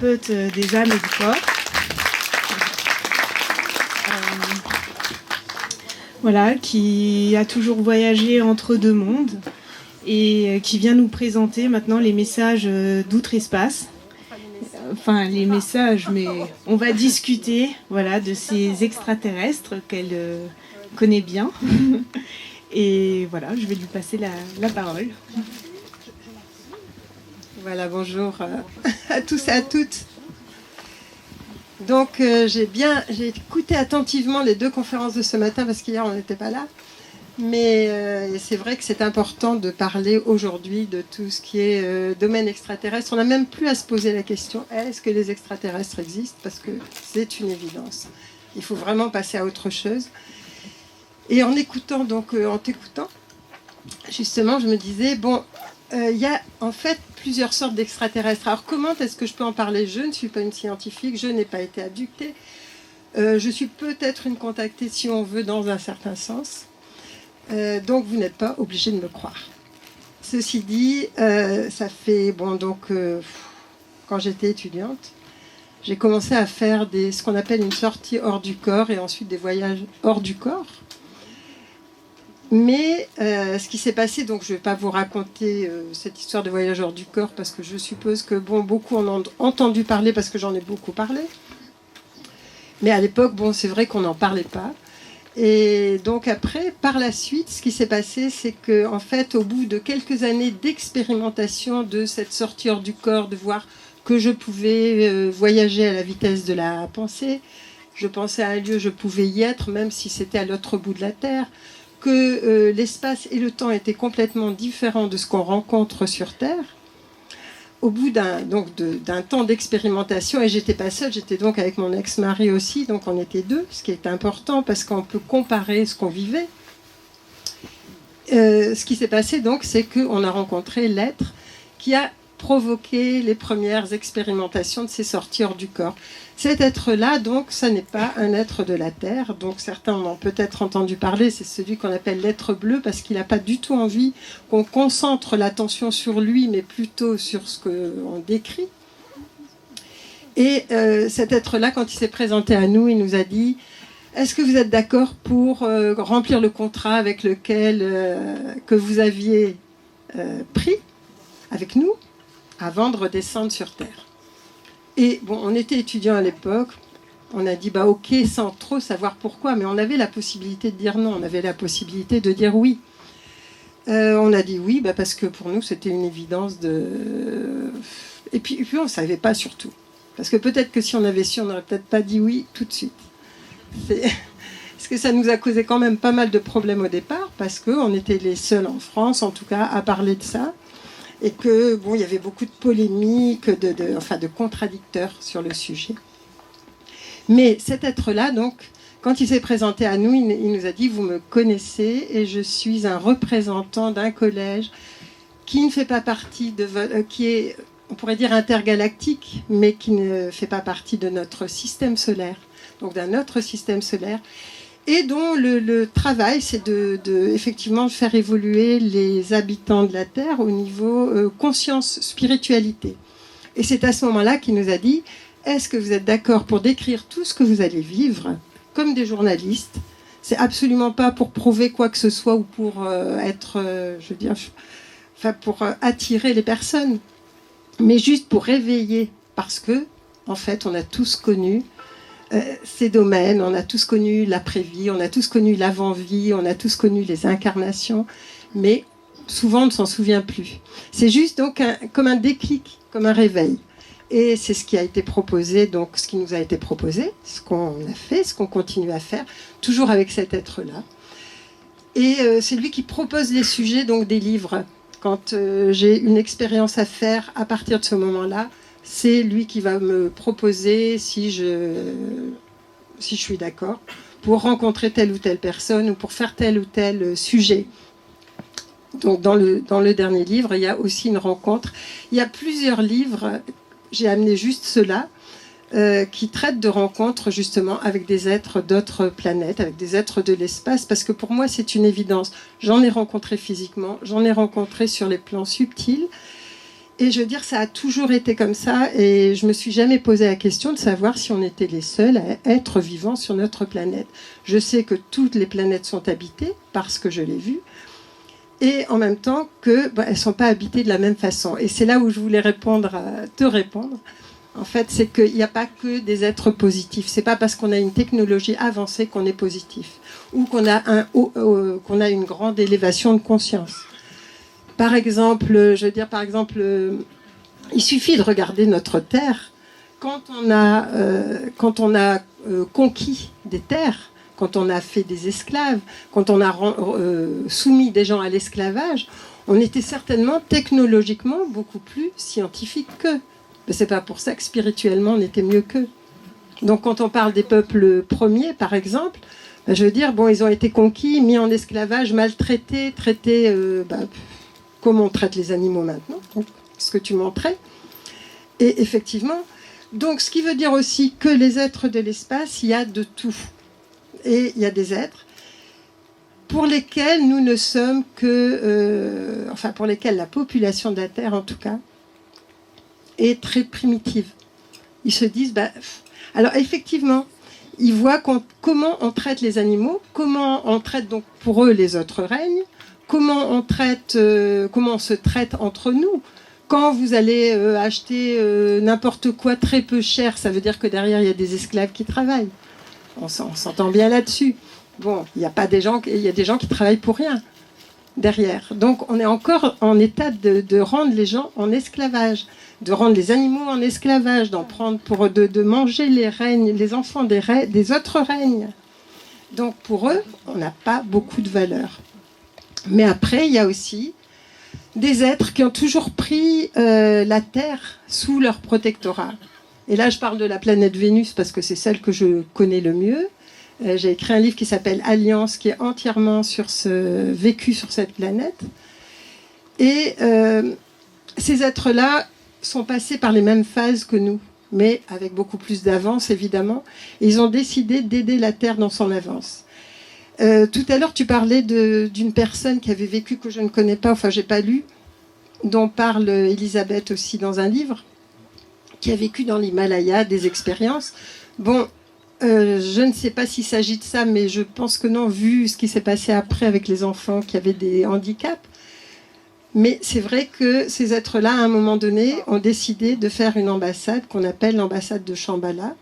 thérapeute des âmes et du corps. Voilà, qui a toujours voyagé entre deux mondes et qui vient nous présenter maintenant les messages d'outre-espace. Enfin, les messages, mais on va discuter, voilà, de ces extraterrestres qu'elle connaît bien. Et voilà, je vais lui passer la parole. Voilà, bonjour à tous et à toutes. Donc j'ai écouté attentivement les deux conférences de ce matin parce qu'hier on n'était pas là. Mais c'est vrai que c'est important de parler aujourd'hui de tout ce qui est domaine extraterrestre. On n'a même plus à se poser la question, est-ce que les extraterrestres existent? Parce que c'est une évidence. Il faut vraiment passer à autre chose. Et en t'écoutant, justement, je me disais, bon, il y a en fait plusieurs sortes d'extraterrestres. Alors comment est-ce que je peux en parler? Je ne suis pas une scientifique, je n'ai pas été abductée. Je suis peut-être une contactée, si on veut, dans un certain sens. Donc vous n'êtes pas obligé de me croire. Ceci dit, ça fait... quand j'étais étudiante, j'ai commencé à faire ce qu'on appelle une sortie hors du corps et ensuite des voyages hors du corps. Mais ce qui s'est passé, donc je ne vais pas vous raconter cette histoire de voyage hors du corps parce que je suppose que beaucoup en ont entendu parler parce que j'en ai beaucoup parlé. Mais à l'époque, c'est vrai qu'on n'en parlait pas. Et donc après, par la suite, ce qui s'est passé, c'est que en fait, au bout de quelques années d'expérimentation de cette sortie hors du corps, de voir que je pouvais voyager à la vitesse de la pensée, je pensais à un lieu, je pouvais y être, même si c'était à l'autre bout de la Terre, que l'espace et le temps étaient complètement différents de ce qu'on rencontre sur Terre. Au bout d'un temps d'expérimentation, et j'étais pas seule, j'étais donc avec mon ex-mari aussi, donc on était deux, ce qui est important parce qu'on peut comparer ce qu'on vivait. Ce qui s'est passé donc, c'est qu'on a rencontré l'être qui a provoqué les premières expérimentations de ces sorties hors du corps. Cet être-là, donc, ça n'est pas un être de la Terre. Donc, certains en ont peut-être entendu parler. C'est celui qu'on appelle l'être bleu parce qu'il n'a pas du tout envie qu'on concentre l'attention sur lui, mais plutôt sur ce qu'on décrit. Et cet être-là, quand il s'est présenté à nous, il nous a dit « Est-ce que vous êtes d'accord pour remplir le contrat avec lequel que vous aviez pris avec nous avant de redescendre sur Terre ?» Et on était étudiants à l'époque, on a dit ok, sans trop savoir pourquoi, mais on avait la possibilité de dire non, on avait la possibilité de dire oui. On a dit oui, parce que pour nous c'était une évidence et puis on ne savait pas surtout. Parce que peut-être que si on avait su, on n'aurait peut-être pas dit oui tout de suite. Parce que ça nous a causé quand même pas mal de problèmes au départ, parce qu'on était les seuls en France, en tout cas, à parler de ça. Et que il y avait beaucoup de polémiques, de contradicteurs sur le sujet. Mais cet être-là, donc, quand il s'est présenté à nous, il nous a dit « Vous me connaissez et je suis un représentant d'un collège qui ne fait pas partie qui est, on pourrait dire, intergalactique, mais qui ne fait pas partie de notre système solaire, donc d'un autre système solaire. » Et dont le travail, c'est effectivement de faire évoluer les habitants de la Terre au niveau conscience, spiritualité. Et c'est à ce moment-là qu'il nous a dit « Est-ce que vous êtes d'accord pour décrire tout ce que vous allez vivre comme des journalistes? C'est absolument pas pour prouver quoi que ce soit ou pour pour attirer les personnes, mais juste pour réveiller, parce que, en fait, on a tous connu ces domaines, on a tous connu l'après-vie, on a tous connu l'avant-vie, on a tous connu les incarnations, mais souvent on ne s'en souvient plus. C'est juste donc comme un déclic, comme un réveil. Et c'est ce qui a été proposé, donc ce qui nous a été proposé, ce qu'on a fait, ce qu'on continue à faire, toujours avec cet être-là. Et c'est lui qui propose les sujets, donc des livres. Quand j'ai une expérience à faire à partir de ce moment-là, c'est lui qui va me proposer si je suis d'accord pour rencontrer telle ou telle personne ou pour faire tel ou tel sujet. Donc dans le dernier livre, il y a aussi une rencontre. Il y a plusieurs livres, j'ai amené juste ceux-là, qui traitent de rencontres justement avec des êtres d'autres planètes, avec des êtres de l'espace, parce que pour moi c'est une évidence. J'en ai rencontré physiquement, j'en ai rencontré sur les plans subtils. Et je veux dire, ça a toujours été comme ça, et je me suis jamais posé la question de savoir si on était les seuls à être vivants sur notre planète. Je sais que toutes les planètes sont habitées, parce que je l'ai vu, et en même temps qu'elles ne sont pas habitées de la même façon. Et c'est là où je voulais te répondre. En fait, c'est qu'il n'y a pas que des êtres positifs. C'est pas parce qu'on a une technologie avancée qu'on est positif, ou qu'on a une grande élévation de conscience. Par exemple, il suffit de regarder notre terre. Quand on a conquis des terres, quand on a fait des esclaves, quand on a soumis des gens à l'esclavage, on était certainement technologiquement beaucoup plus scientifique qu'eux. Mais c'est pas pour ça que spirituellement on était mieux qu'eux. Donc quand on parle des peuples premiers, par exemple, je veux dire, ils ont été conquis, mis en esclavage, maltraités, traités comme on traite les animaux maintenant, donc, ce que tu montrais. Et effectivement, donc ce qui veut dire aussi que les êtres de l'espace, il y a de tout. Et il y a des êtres pour lesquels nous ne sommes que... pour lesquels la population de la Terre, en tout cas, est très primitive. Ils se disent... Alors effectivement, ils voient comment on traite les animaux, comment on traite donc pour eux les autres règnes, comment on se traite entre nous. Quand vous allez acheter n'importe quoi très peu cher, ça veut dire que derrière il y a des esclaves qui travaillent. On s'entend bien là-dessus. Bon, il y a des gens qui travaillent pour rien derrière. Donc on est encore en état de rendre les gens en esclavage, de rendre les animaux en esclavage, d'en prendre de manger les enfants des autres règnes. Donc pour eux, on n'a pas beaucoup de valeur. Mais après, il y a aussi des êtres qui ont toujours pris la Terre sous leur protectorat. Et là, je parle de la planète Vénus parce que c'est celle que je connais le mieux. J'ai écrit un livre qui s'appelle Alliance, qui est entièrement vécu sur cette planète. Et ces êtres-là sont passés par les mêmes phases que nous, mais avec beaucoup plus d'avance, évidemment. Et ils ont décidé d'aider la Terre dans son avance. Tout à l'heure, tu parlais d'une personne qui avait vécu, que je ne connais pas, enfin, j'ai pas lu, dont parle Elisabeth aussi dans un livre, qui a vécu dans l'Himalaya des expériences. Je ne sais pas s'il s'agit de ça, mais je pense que non, vu ce qui s'est passé après avec les enfants qui avaient des handicaps. Mais c'est vrai que ces êtres-là, à un moment donné, ont décidé de faire une ambassade qu'on appelle l'ambassade de Shambhala,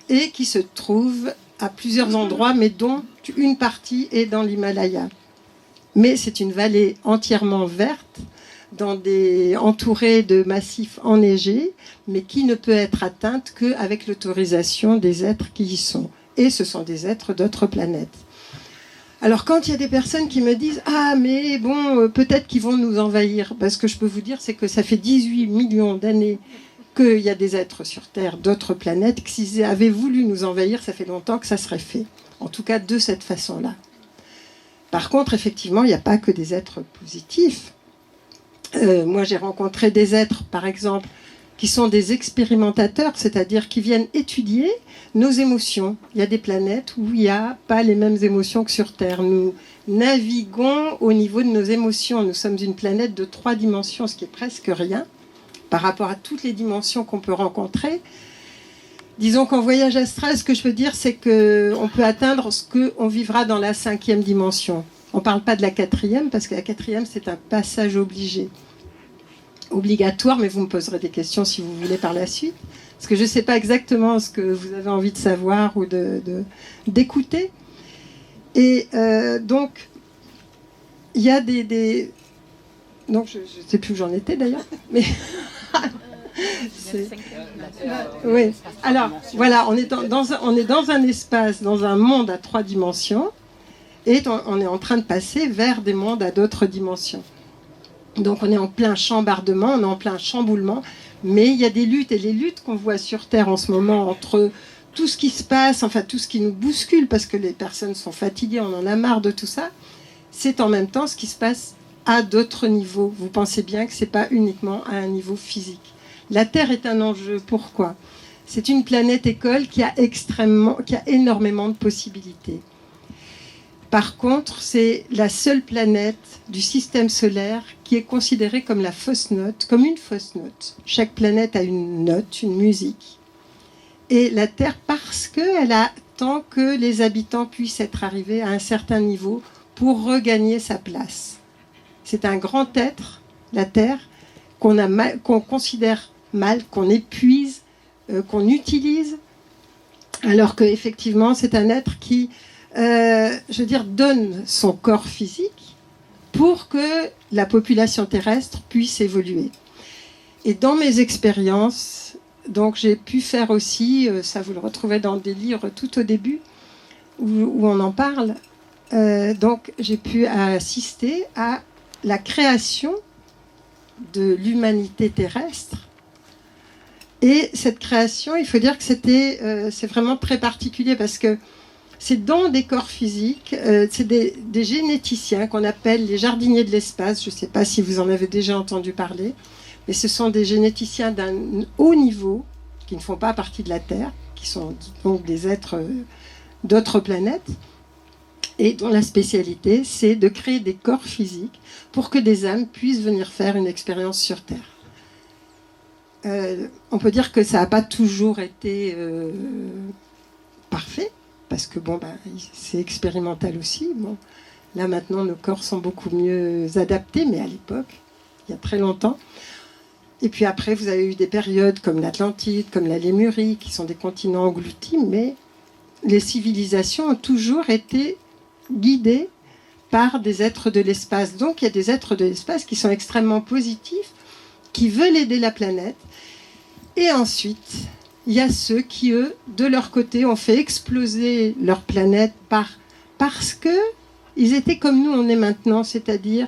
et qui se trouve à plusieurs endroits, mais dont une partie est dans l'Himalaya. Mais c'est une vallée entièrement verte, entourée de massifs enneigés, mais qui ne peut être atteinte qu'avec l'autorisation des êtres qui y sont. Et ce sont des êtres d'autres planètes. Alors quand il y a des personnes qui me disent « Ah, mais peut-être qu'ils vont nous envahir », parce que je peux vous dire, c'est que ça fait 18 millions d'années qu'il y a des êtres sur Terre d'autres planètes, que s'ils avaient voulu nous envahir, ça fait longtemps que ça serait fait. En tout cas, de cette façon-là. Par contre, effectivement, il n'y a pas que des êtres positifs. Moi, j'ai rencontré des êtres, par exemple, qui sont des expérimentateurs, c'est-à-dire qui viennent étudier nos émotions. Il y a des planètes où il n'y a pas les mêmes émotions que sur Terre. Nous naviguons au niveau de nos émotions. Nous sommes une planète de 3 dimensions, ce qui est presque rien, par rapport à toutes les dimensions qu'on peut rencontrer. Disons qu'en voyage astral, ce que je veux dire, c'est qu'on peut atteindre ce qu'on vivra dans la 5e dimension. On ne parle pas de la 4e, parce que la 4e, c'est un passage obligatoire, mais vous me poserez des questions si vous voulez par la suite. Parce que je ne sais pas exactement ce que vous avez envie de savoir ou d'écouter. Et donc, il y a donc, je ne sais plus où j'en étais d'ailleurs, mais... Oui. Alors, voilà, on est dans un espace, dans un monde à 3 dimensions, et on est en train de passer vers des mondes à d'autres dimensions. Donc on est en plein chambardement, on est en plein chamboulement, mais il y a des luttes, et les luttes qu'on voit sur Terre en ce moment entre tout ce qui se passe, enfin tout ce qui nous bouscule, parce que les personnes sont fatiguées, on en a marre de tout ça, c'est en même temps ce qui se passe à d'autres niveaux. Vous pensez bien que ce n'est pas uniquement à un niveau physique. La Terre est un enjeu. Pourquoi ? C'est une planète école qui a énormément de possibilités. Par contre, c'est la seule planète du système solaire qui est considérée comme la fausse note, comme une fausse note. Chaque planète a une note, une musique. Et la Terre, parce qu'elle attend que les habitants puissent être arrivés à un certain niveau pour regagner sa place. C'est un grand être, la Terre, qu'on considère mal, qu'on épuise, qu'on utilise, alors qu'effectivement, c'est un être qui, donne son corps physique pour que la population terrestre puisse évoluer. Et dans mes expériences, donc j'ai pu faire aussi, ça vous le retrouvez dans des livres tout au début, où on en parle, donc j'ai pu assister à la création de l'humanité terrestre. Et cette création, il faut dire que c'est vraiment très particulier parce que c'est dans des corps physiques, c'est des généticiens qu'on appelle les jardiniers de l'espace. Je ne sais pas si vous en avez déjà entendu parler, mais ce sont des généticiens d'un haut niveau qui ne font pas partie de la Terre, qui sont donc des êtres d'autres planètes et dont la spécialité, c'est de créer des corps physiques pour que des âmes puissent venir faire une expérience sur Terre. On peut dire que ça n'a pas toujours été parfait, parce que c'est expérimental aussi. Bon, là maintenant, nos corps sont beaucoup mieux adaptés, mais à l'époque, il y a très longtemps. Et puis après, vous avez eu des périodes comme l'Atlantide, comme la Lémurie, qui sont des continents engloutis, mais les civilisations ont toujours été guidées par des êtres de l'espace. Donc il y a des êtres de l'espace qui sont extrêmement positifs, qui veulent aider la planète. Et ensuite, il y a ceux qui, eux, de leur côté, ont fait exploser leur planète parce qu'ils étaient comme nous, on est maintenant, c'est-à-dire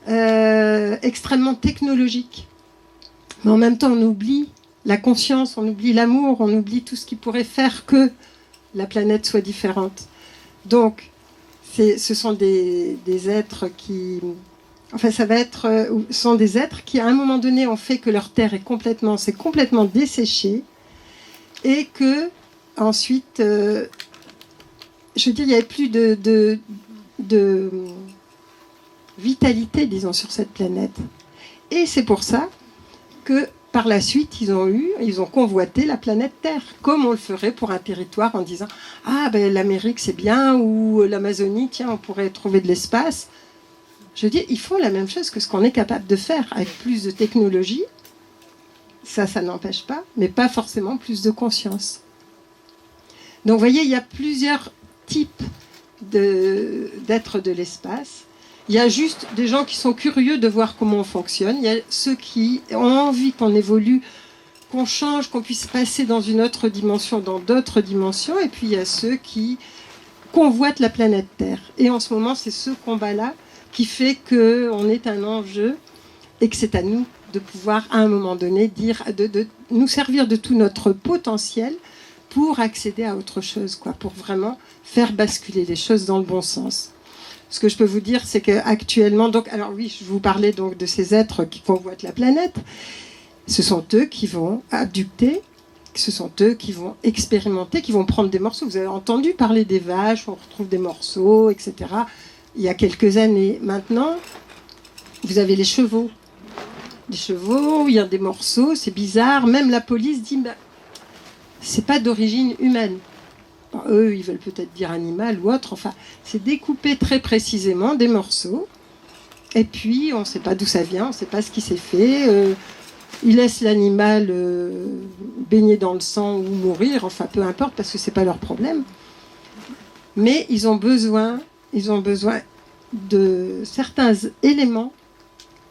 extrêmement technologiques. Mais en même temps, on oublie la conscience, on oublie l'amour, on oublie tout ce qui pourrait faire que la planète soit différente. Donc, ce sont des êtres qui... Enfin, sont des êtres qui, à un moment donné, ont fait que leur terre s'est complètement desséchée et que, ensuite, il n'y avait plus de vitalité, disons, sur cette planète. Et c'est pour ça que, par la suite, ils ont convoité la planète Terre, comme on le ferait pour un territoire en disant « Ah, l'Amérique, c'est bien » ou « l'Amazonie, tiens, on pourrait trouver de l'espace ». Je dis, ils font la même chose que ce qu'on est capable de faire avec plus de technologie. Ça n'empêche pas, mais pas forcément plus de conscience. Donc, vous voyez, il y a plusieurs types d'êtres de l'espace. Il y a juste des gens qui sont curieux de voir comment on fonctionne. Il y a ceux qui ont envie qu'on évolue, qu'on change, qu'on puisse passer dans une autre dimension, dans d'autres dimensions. Et puis, il y a ceux qui convoitent la planète Terre. Et en ce moment, c'est ce combat-là qui fait qu'on est un enjeu et que c'est à nous de pouvoir, à un moment donné, de nous servir de tout notre potentiel pour accéder à autre chose, pour vraiment faire basculer les choses dans le bon sens. Ce que je peux vous dire, c'est qu'actuellement, alors oui, je vous parlais donc de ces êtres qui convoitent la planète. Ce sont eux qui vont abducter, ce sont eux qui vont expérimenter, qui vont prendre des morceaux. Vous avez entendu parler des vaches, on retrouve des morceaux, etc., il y a quelques années. Maintenant, vous avez les chevaux. Les chevaux, il y a des morceaux, c'est bizarre. Même la police dit, c'est pas d'origine humaine. Bon, eux, ils veulent peut-être dire animal ou autre. Enfin, c'est découpé très précisément des morceaux. Et puis, on ne sait pas d'où ça vient, on ne sait pas ce qui s'est fait. Ils laissent l'animal baigner dans le sang ou mourir. Enfin, peu importe, parce que c'est pas leur problème. Mais ils ont besoin de certains éléments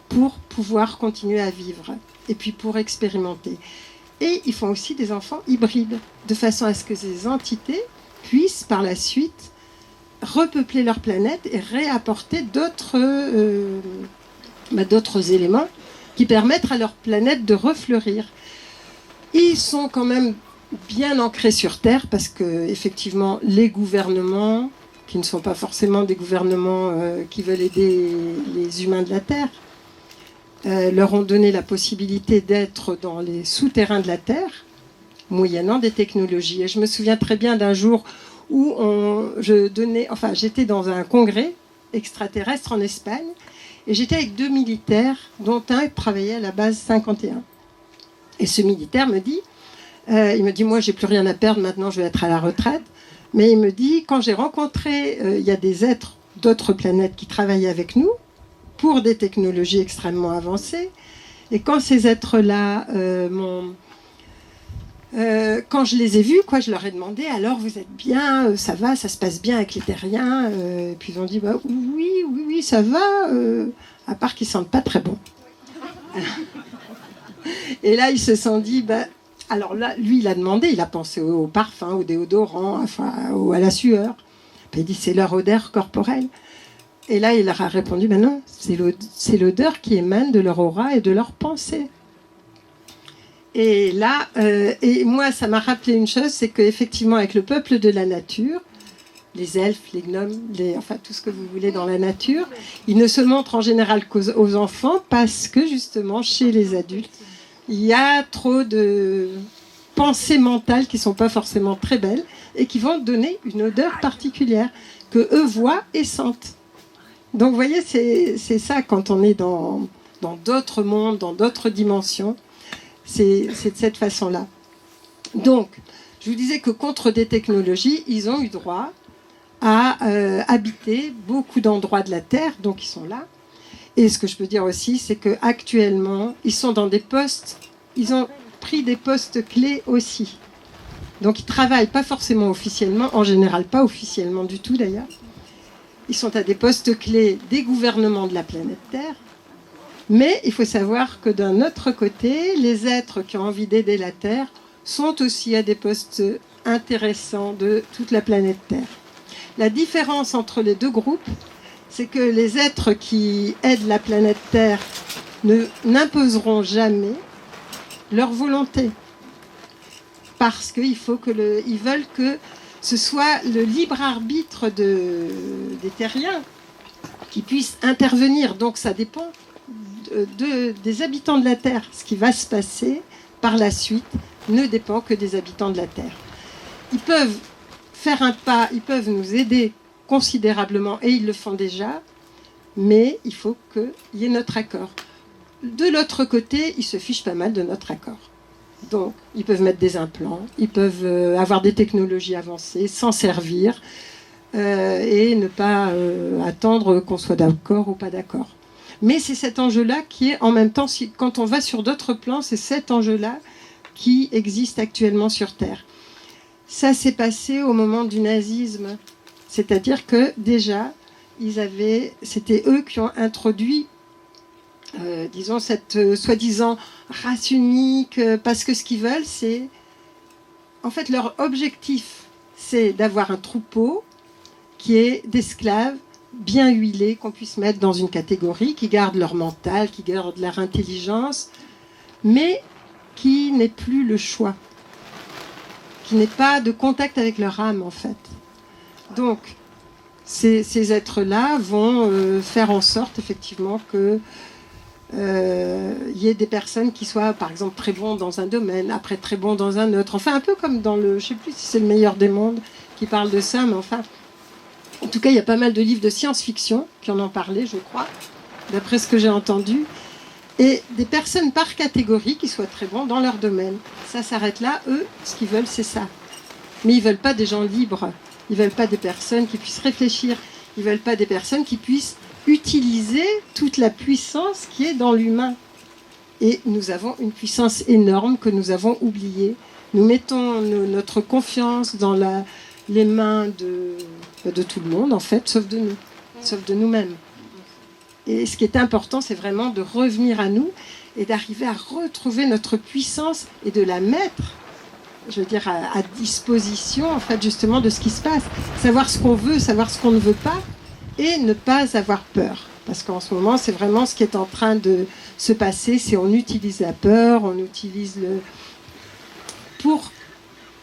pour pouvoir continuer à vivre et puis pour expérimenter. Et ils font aussi des enfants hybrides, de façon à ce que ces entités puissent par la suite repeupler leur planète et réapporter d'autres éléments qui permettent à leur planète de refleurir. Ils sont quand même bien ancrés sur Terre parce que effectivement les gouvernements, qui ne sont pas forcément des gouvernements qui veulent aider les humains de la Terre, leur ont donné la possibilité d'être dans les souterrains de la Terre, moyennant des technologies. Et je me souviens très bien d'un jour où j'étais dans un congrès extraterrestre en Espagne, et j'étais avec 2 militaires, dont un travaillait à la base 51. Et ce militaire me dit, moi j'ai plus rien à perdre, maintenant je vais être à la retraite, mais il me dit, quand j'ai rencontré, il y a des êtres d'autres planètes qui travaillaient avec nous, pour des technologies extrêmement avancées, et quand ces êtres-là quand je les ai vus, je leur ai demandé, alors vous êtes bien, ça va, ça se passe bien avec les terriens, et puis ils ont dit, oui, ça va, à part qu'ils sentent pas très bon. Et là, ils se sont dit, alors là, lui, il a demandé, il a pensé au parfum, au déodorant, à la sueur. Puis il dit, c'est leur odeur corporelle. Et là, il leur a répondu, non, c'est l'odeur qui émane de leur aura et de leur pensée. Et là, et moi, ça m'a rappelé une chose, c'est qu'effectivement, avec le peuple de la nature, les elfes, les gnomes, tout ce que vous voulez dans la nature, ils ne se montrent en général qu'aux enfants parce que justement, chez les adultes, il y a trop de pensées mentales qui ne sont pas forcément très belles et qui vont donner une odeur particulière que eux voient et sentent. Donc, vous voyez, c'est ça quand on est dans d'autres mondes, dans d'autres dimensions. C'est de cette façon-là. Donc, je vous disais que contre des technologies, ils ont eu droit à habiter beaucoup d'endroits de la Terre, donc ils sont là. Et ce que je peux dire aussi, c'est qu'actuellement, ils sont dans des postes, ils ont pris des postes clés aussi. Donc ils ne travaillent pas forcément officiellement, en général pas officiellement du tout d'ailleurs. Ils sont à des postes clés des gouvernements de la planète Terre. Mais il faut savoir que d'un autre côté, les êtres qui ont envie d'aider la Terre sont aussi à des postes intéressants de toute la planète Terre. La différence entre les deux groupes, c'est que les êtres qui aident la planète Terre n'imposeront jamais leur volonté. Parce qu'ils veulent que ce soit le libre arbitre des terriens qui puisse intervenir. Donc ça dépend des habitants de la Terre. Ce qui va se passer par la suite ne dépend que des habitants de la Terre. Ils peuvent faire un pas, ils peuvent nous aider considérablement, et ils le font déjà, mais il faut qu'il y ait notre accord. De l'autre côté, ils se fichent pas mal de notre accord. Donc, ils peuvent mettre des implants, ils peuvent avoir des technologies avancées, s'en servir, et ne pas attendre qu'on soit d'accord ou pas d'accord. Mais c'est cet enjeu-là qui est en même temps, quand on va sur d'autres plans, c'est cet enjeu-là qui existe actuellement sur Terre. Ça s'est passé au moment du nazisme. C'est-à-dire que déjà, c'était eux qui ont introduit, disons, cette soi-disant race unique, parce que ce qu'ils veulent, c'est... En fait, leur objectif, c'est d'avoir un troupeau qui est d'esclaves bien huilés, qu'on puisse mettre dans une catégorie, qui gardent leur mental, qui gardent leur intelligence, mais qui n'ait plus le choix, qui n'ait pas de contact avec leur âme, en fait. Donc, ces êtres-là vont faire en sorte, effectivement, qu'il y ait des personnes qui soient, par exemple, très bons dans un domaine, après très bons dans un autre. Enfin, un peu comme dans je ne sais plus si c'est Le Meilleur des Mondes qui parle de ça, mais enfin... En tout cas, il y a pas mal de livres de science-fiction qui en ont parlé, je crois, d'après ce que j'ai entendu. Et des personnes par catégorie qui soient très bons dans leur domaine. Ça s'arrête là. Eux, ce qu'ils veulent, c'est ça. Mais ils ne veulent pas des gens libres. Ils ne veulent pas des personnes qui puissent réfléchir. Ils ne veulent pas des personnes qui puissent utiliser toute la puissance qui est dans l'humain. Et nous avons une puissance énorme que nous avons oubliée. Nous mettons notre confiance dans les mains de tout le monde, en fait, sauf de nous, sauf de nous-mêmes. Et ce qui est important, c'est vraiment de revenir à nous et d'arriver à retrouver notre puissance et de la mettre, je veux dire, à disposition, en fait, justement, de ce qui se passe. Savoir ce qu'on veut, savoir ce qu'on ne veut pas, et ne pas avoir peur. Parce qu'en ce moment, c'est vraiment ce qui est en train de se passer, c'est on utilise la peur, on utilise pour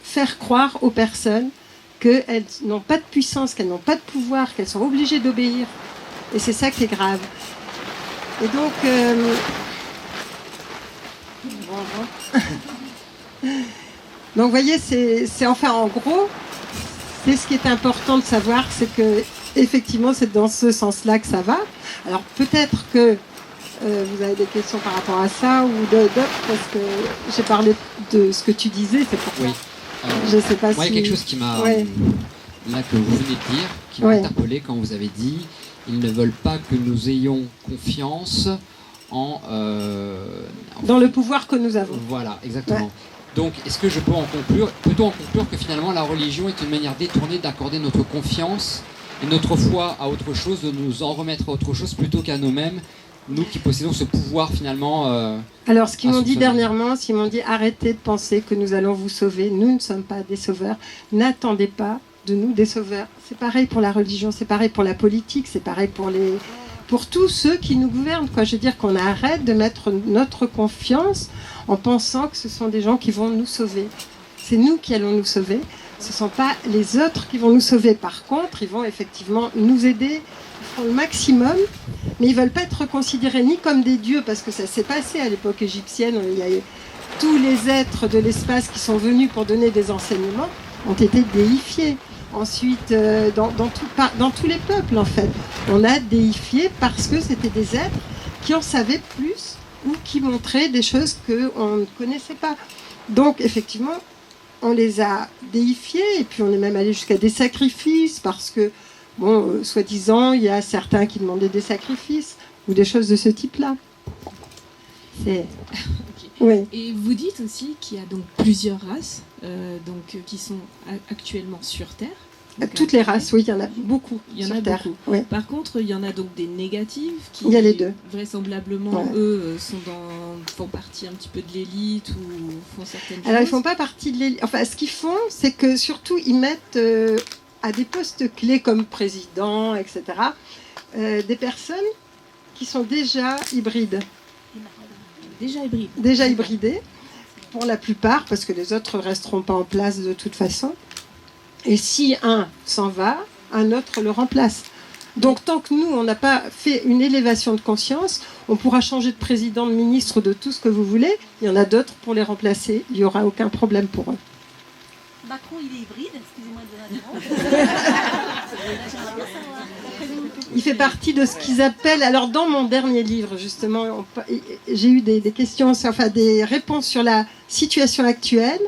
faire croire aux personnes qu'elles n'ont pas de puissance, qu'elles n'ont pas de pouvoir, qu'elles sont obligées d'obéir. Et c'est ça qui est grave. Et donc... donc, vous voyez, c'est enfin, en gros, c'est ce qui est important de savoir, c'est que effectivement, c'est dans ce sens-là que ça va. Alors peut-être que vous avez des questions par rapport à ça ou d'autres, parce que j'ai parlé de ce que tu disais, c'est pour ça. Je sais pas moi, il y a quelque chose qui m'a, là que vous venez de dire, qui m'a interpellé quand vous avez dit ils ne veulent pas que nous ayons confiance dans le pouvoir que nous avons. Voilà, exactement. Donc, est-ce que je peux peut-on en conclure que finalement la religion est une manière détournée d'accorder notre confiance et notre foi à autre chose, de nous en remettre à autre chose plutôt qu'à nous-mêmes, nous qui possédons ce pouvoir finalement Alors, ce qu'ils m'ont dit dernièrement, ils m'ont dit arrêtez de penser que nous allons vous sauver, nous ne sommes pas des sauveurs, n'attendez pas de nous des sauveurs. C'est pareil pour la religion, c'est pareil pour la politique, c'est pareil pour tous ceux qui nous gouvernent, quoi. Je veux dire qu'on arrête de mettre notre confiance en pensant que ce sont des gens qui vont nous sauver. C'est nous qui allons nous sauver, ce ne sont pas les autres qui vont nous sauver. Par contre, ils vont effectivement nous aider, ils font le maximum, mais ils ne veulent pas être considérés ni comme des dieux, parce que ça s'est passé à l'époque égyptienne, il y a eu tous les êtres de l'espace qui sont venus pour donner des enseignements ont été déifiés. Ensuite, dans tous les peuples, en fait, on a déifié parce que c'était des êtres qui en savaient plus ou qui montraient des choses qu'on ne connaissait pas. Donc, effectivement, on les a déifiés et puis on est même allé jusqu'à des sacrifices parce que, bon, soi-disant, il y a certains qui demandaient des sacrifices ou des choses de ce type-là. C'est... Oui. Et vous dites aussi qu'il y a donc plusieurs races qui sont actuellement sur Terre. Toutes les races, oui, il y en a beaucoup. Il y en sur a Terre. beaucoup. Oui. Par contre, il y en a donc des négatives qui, il y a les deux. Vraisemblablement, eux, font partie un petit peu de l'élite ou font certaines choses. Alors, ils ne font pas partie de l'élite. Enfin, ce qu'ils font, c'est que surtout, ils mettent à des postes clés comme président, etc., des personnes qui sont déjà hybrides. Déjà hybridés, pour la plupart, parce que les autres ne resteront pas en place de toute façon. Et si un s'en va, un autre le remplace. Donc tant que nous, on n'a pas fait une élévation de conscience, on pourra changer de président, de ministre, de tout ce que vous voulez. Il y en a d'autres pour les remplacer. Il n'y aura aucun problème pour eux. Macron, il est hybride, excusez-moi de l'interrompre. Il fait partie de ce qu'ils appellent... Alors, dans mon dernier livre, justement, j'ai eu des questions, enfin des réponses sur la situation actuelle.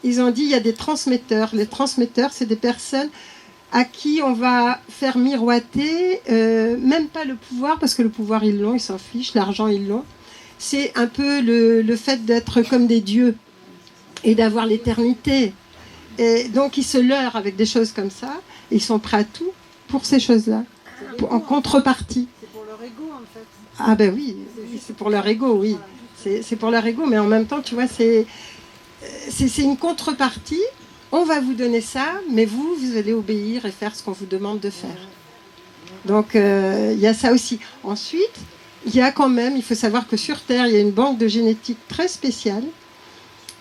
Ils ont dit il y a des transmetteurs. Les transmetteurs, c'est des personnes à qui on va faire miroiter, même pas le pouvoir, parce que le pouvoir, ils l'ont, ils s'en fichent, l'argent, ils l'ont. C'est un peu le fait d'être comme des dieux et d'avoir l'éternité. Et donc, ils se leurrent avec des choses comme ça. Et ils sont prêts à tout pour ces choses-là, en contrepartie. C'est pour leur ego, en fait. Ah ben oui, c'est pour leur ego, oui. C'est pour leur ego, mais en même temps, tu vois, c'est une contrepartie. On va vous donner ça, mais vous allez obéir et faire ce qu'on vous demande de faire. Donc, il y a ça aussi. Ensuite, il y a quand même, il faut savoir que sur Terre, il y a une banque de génétique très spéciale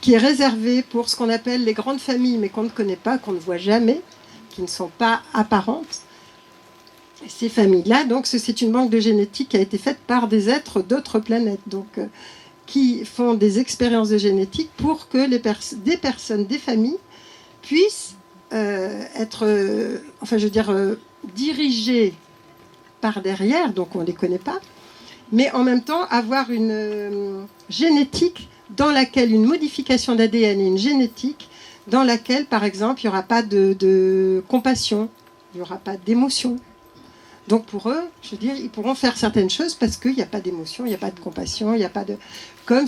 qui est réservée pour ce qu'on appelle les grandes familles, mais qu'on ne connaît pas, qu'on ne voit jamais, qui ne sont pas apparentes. Ces familles-là, donc, c'est une banque de génétique qui a été faite par des êtres d'autres planètes, donc, qui font des expériences de génétique pour que des personnes, des familles, puissent être, dirigées par derrière, donc on ne les connaît pas, mais en même temps avoir une génétique dans laquelle une modification d'ADN et une génétique dans laquelle, par exemple, il n'y aura pas de compassion, il n'y aura pas d'émotion. Donc pour eux, je veux dire, ils pourront faire certaines choses parce qu'il n'y a pas d'émotion, il n'y a pas de compassion, il n'y a pas de... Comme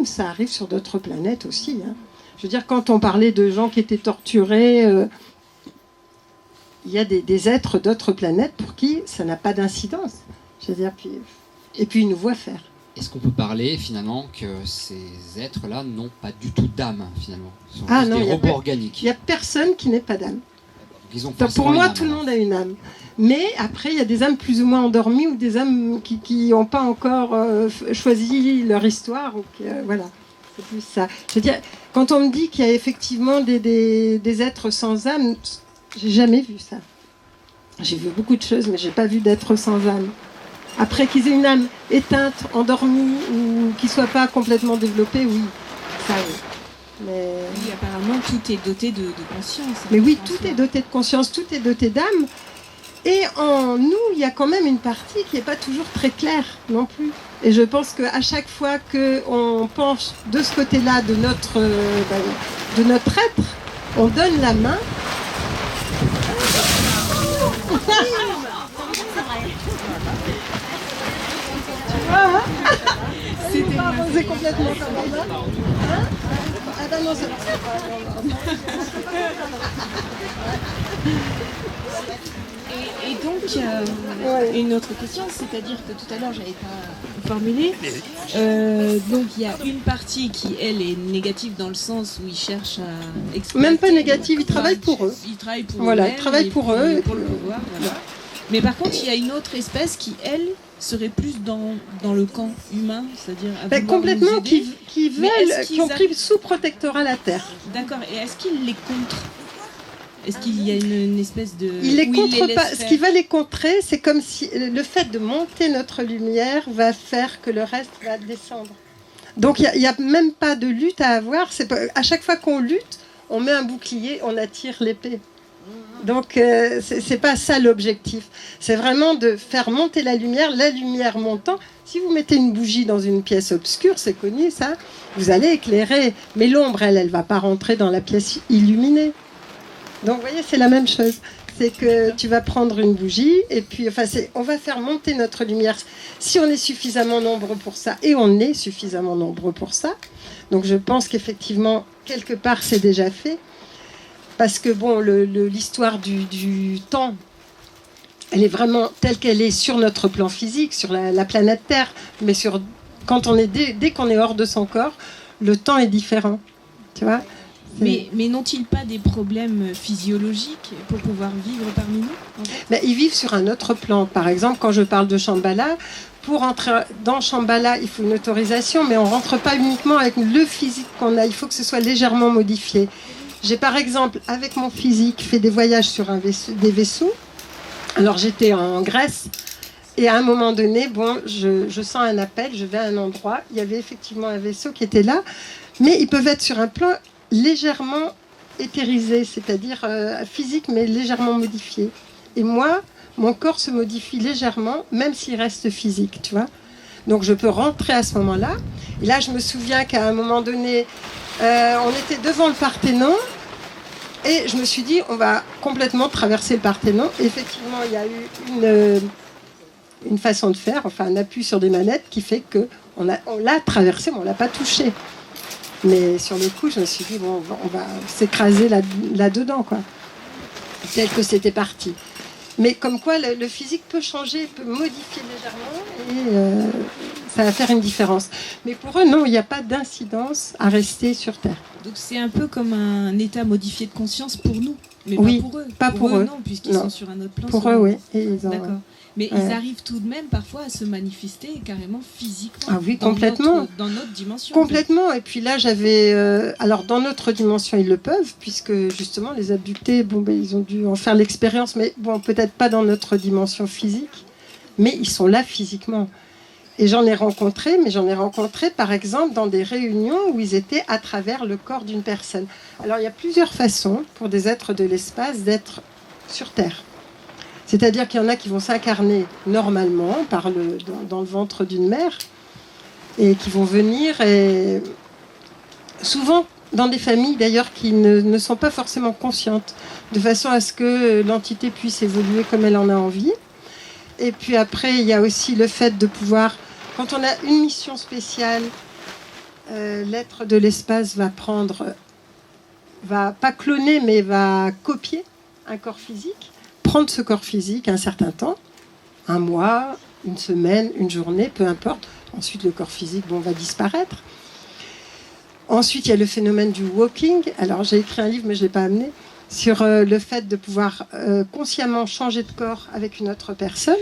ça arrive sur d'autres planètes aussi. Hein. Je veux dire, quand on parlait de gens qui étaient torturés, il y a des êtres d'autres planètes pour qui ça n'a pas d'incidence. Je veux dire, et puis ils nous voient faire. Est-ce qu'on peut parler finalement que ces êtres-là n'ont pas du tout d'âme finalement? Ils sont juste des robots organiques. Il n'y a personne qui n'ait pas d'âme. Pour moi, tout le monde a une âme. Mais après, il y a des âmes plus ou moins endormies ou des âmes qui n'ont pas encore choisi leur histoire. Voilà, c'est plus ça. Je veux dire, quand on me dit qu'il y a effectivement des êtres sans âme, j'ai jamais vu ça. J'ai vu beaucoup de choses, mais j'ai pas vu d'êtres sans âme. Après qu'ils aient une âme éteinte, endormie ou qu'ils ne soient pas complètement développés, oui. Ça, oui. Mais... Oui, apparemment, tout est doté de conscience. Mais oui, tout est doté de conscience, tout est doté d'âme. Et en nous, il y a quand même une partie qui n'est pas toujours très claire non plus. Et je pense qu'à chaque fois qu'on pense de ce côté-là de notre être, on donne la main. C'était pas arrosé complètement comme ça. Hein? Ah ben non, c'est Et donc, une autre question, c'est-à-dire que tout à l'heure, je n'avais pas formulé. Donc, il y a une partie qui, elle, est négative dans le sens où ils cherchent à exploiter. Même pas négative, ils travaillent pour eux. Ils travaillent pour voilà, eux. Ils travaillent pour eux. Pour le pouvoir, voilà. Mais par contre, il y a une autre espèce qui, elle, serait plus dans le camp humain, c'est-à-dire complètement, qui ont pris sous protectorat la Terre. D'accord, et est-ce qu'ils les contrent? Est-ce qu'il y a une espèce de... Ils les contrent pas. Ce qui va les contrer, c'est comme si le fait de monter notre lumière va faire que le reste va descendre. Donc il n'y a même pas de lutte à avoir. À chaque fois qu'on lutte, on met un bouclier, on attire l'épée. Donc c'est pas ça l'objectif. C'est vraiment de faire monter la lumière montant. Si vous mettez une bougie dans une pièce obscure, c'est connu ça, vous allez éclairer. Mais l'ombre, elle va pas rentrer dans la pièce illuminée. Donc vous voyez, c'est la même chose. C'est que tu vas prendre une bougie et puis on va faire monter notre lumière si on est suffisamment nombreux pour ça, et on est suffisamment nombreux pour ça. Donc je pense qu'effectivement, quelque part, c'est déjà fait. Parce que bon, l'histoire du temps, elle est vraiment telle qu'elle est sur notre plan physique, sur la planète Terre, mais dès qu'on est hors de son corps, le temps est différent. Tu vois ? Mais n'ont-ils pas des problèmes physiologiques pour pouvoir vivre parmi nous, en fait? Ils vivent sur un autre plan. Par exemple, quand je parle de Shambhala, pour entrer dans Shambhala, il faut une autorisation, mais on ne rentre pas uniquement avec le physique qu'on a. Il faut que ce soit légèrement modifié. J'ai par exemple, avec mon physique, fait des voyages sur des vaisseaux. Alors j'étais en Grèce et à un moment donné, je sens un appel, je vais à un endroit, il y avait effectivement un vaisseau qui était là, mais ils peuvent être sur un plan légèrement éthérisé, c'est-à-dire physique mais légèrement modifié. Et moi, mon corps se modifie légèrement, même s'il reste physique, tu vois. Donc je peux rentrer à ce moment-là. Et là, je me souviens qu'à un moment donné, on était devant le Parthénon et je me suis dit, on va complètement traverser le Parthénon. Et effectivement, il y a eu une façon de faire, un appui sur des manettes qui fait qu'on l'a traversé, mais on ne l'a pas touché. Mais sur le coup, je me suis dit, on va s'écraser là-dedans, quoi. Tel que c'était parti. Mais comme quoi, le physique peut changer, peut modifier légèrement, et ça va faire une différence. Mais pour eux, non, il n'y a pas d'incidence à rester sur Terre. Donc c'est un peu comme un état modifié de conscience pour nous, mais oui, pas pour eux. Pas pour eux. Non, puisqu'ils sont sur un autre plan. Pour eux, oui. D'accord. Mais ils arrivent tout de même parfois à se manifester carrément physiquement. Ah oui, complètement. Dans notre dimension. Complètement. Et puis là, j'avais... alors, dans notre dimension, ils le peuvent, puisque justement, les abductés, ils ont dû en faire l'expérience, mais peut-être pas dans notre dimension physique, mais ils sont là physiquement. Et j'en ai rencontré, par exemple, dans des réunions où ils étaient à travers le corps d'une personne. Alors, il y a plusieurs façons pour des êtres de l'espace d'être sur Terre. C'est-à-dire qu'il y en a qui vont s'incarner normalement dans le ventre d'une mère et qui vont venir, et souvent dans des familles d'ailleurs qui ne sont pas forcément conscientes, de façon à ce que l'entité puisse évoluer comme elle en a envie. Et puis après, il y a aussi le fait de pouvoir, quand on a une mission spéciale, l'être de l'espace va pas cloner, mais va copier un corps physique, prendre ce corps physique un certain temps, un mois, une semaine, une journée, peu importe. Ensuite, le corps physique va disparaître. Ensuite, il y a le phénomène du walking. Alors, j'ai écrit un livre, mais je ne l'ai pas amené, sur le fait de pouvoir consciemment changer de corps avec une autre personne.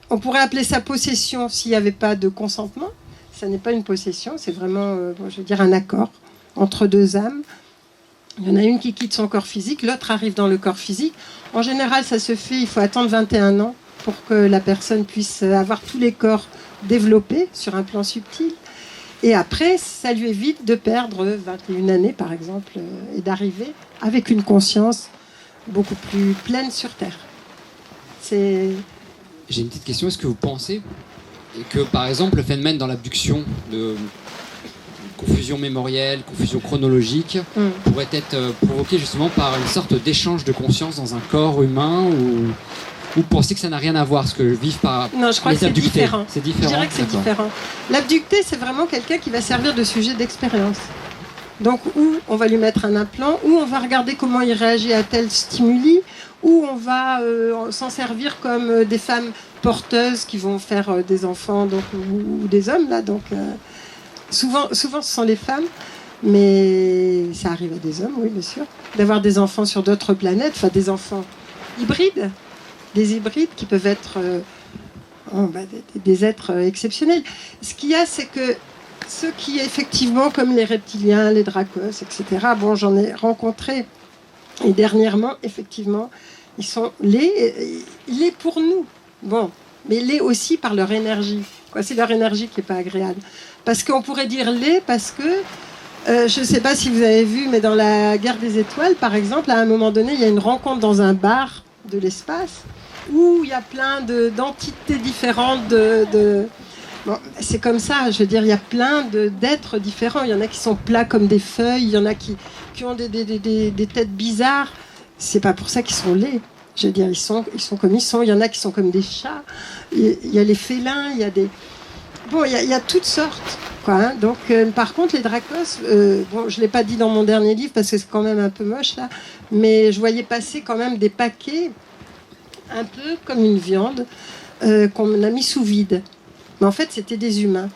On pourrait appeler ça possession s'il n'y avait pas de consentement. Ça n'est pas une possession, c'est vraiment, un accord entre deux âmes. Il y en a une qui quitte son corps physique, l'autre arrive dans le corps physique. En général, ça se fait, il faut attendre 21 ans pour que la personne puisse avoir tous les corps développés sur un plan subtil. Et après, ça lui évite de perdre 21 années, par exemple, et d'arriver avec une conscience beaucoup plus pleine sur Terre. J'ai une petite question. Est-ce que vous pensez que, par exemple, le phénomène dans l'abduction de confusion mémorielle, confusion chronologique, pourrait être provoqué justement par une sorte d'échange de conscience dans un corps humain, ou pensez que ça n'a rien à voir, ce que vivent par non, je crois les que c'est abductés? différent. C'est différent. Je dirais que c'est différent. L'abducté, c'est vraiment quelqu'un qui va servir de sujet d'expérience. Donc, où on va lui mettre un implant, où on va regarder comment il réagit à tel stimuli, où on va s'en servir comme des femmes porteuses qui vont faire des enfants, donc, ou des hommes, là. Donc, souvent, ce sont les femmes, mais ça arrive à des hommes, oui, bien sûr, d'avoir des enfants sur d'autres planètes, enfin des enfants hybrides, des hybrides qui peuvent être des êtres exceptionnels. Ce qu'il y a, c'est que ceux qui, effectivement, comme les reptiliens, les dracos, etc., bon, j'en ai rencontré, et dernièrement, effectivement, ils sont laids pour nous, bon, mais laids aussi par leur énergie. C'est leur énergie qui n'est pas agréable. Parce qu'on pourrait dire laids parce que, je ne sais pas si vous avez vu, mais dans la Guerre des Étoiles, par exemple, à un moment donné, il y a une rencontre dans un bar de l'espace où il y a plein d'entités différentes Bon, c'est comme ça, je veux dire, il y a plein d'êtres différents. Il y en a qui sont plats comme des feuilles, il y en a qui ont des têtes bizarres. C'est pas pour ça qu'ils sont laids. Je veux dire, ils sont comme ils sont. Il y en a qui sont comme des chats. Il y a les félins, il y a des... Bon, il y a toutes sortes, quoi. Hein. Donc, par contre, les dracos, bon, je ne l'ai pas dit dans mon dernier livre parce que c'est quand même un peu moche, là, mais je voyais passer quand même des paquets, un peu comme une viande, qu'on a mis sous vide. Mais en fait, c'était des humains.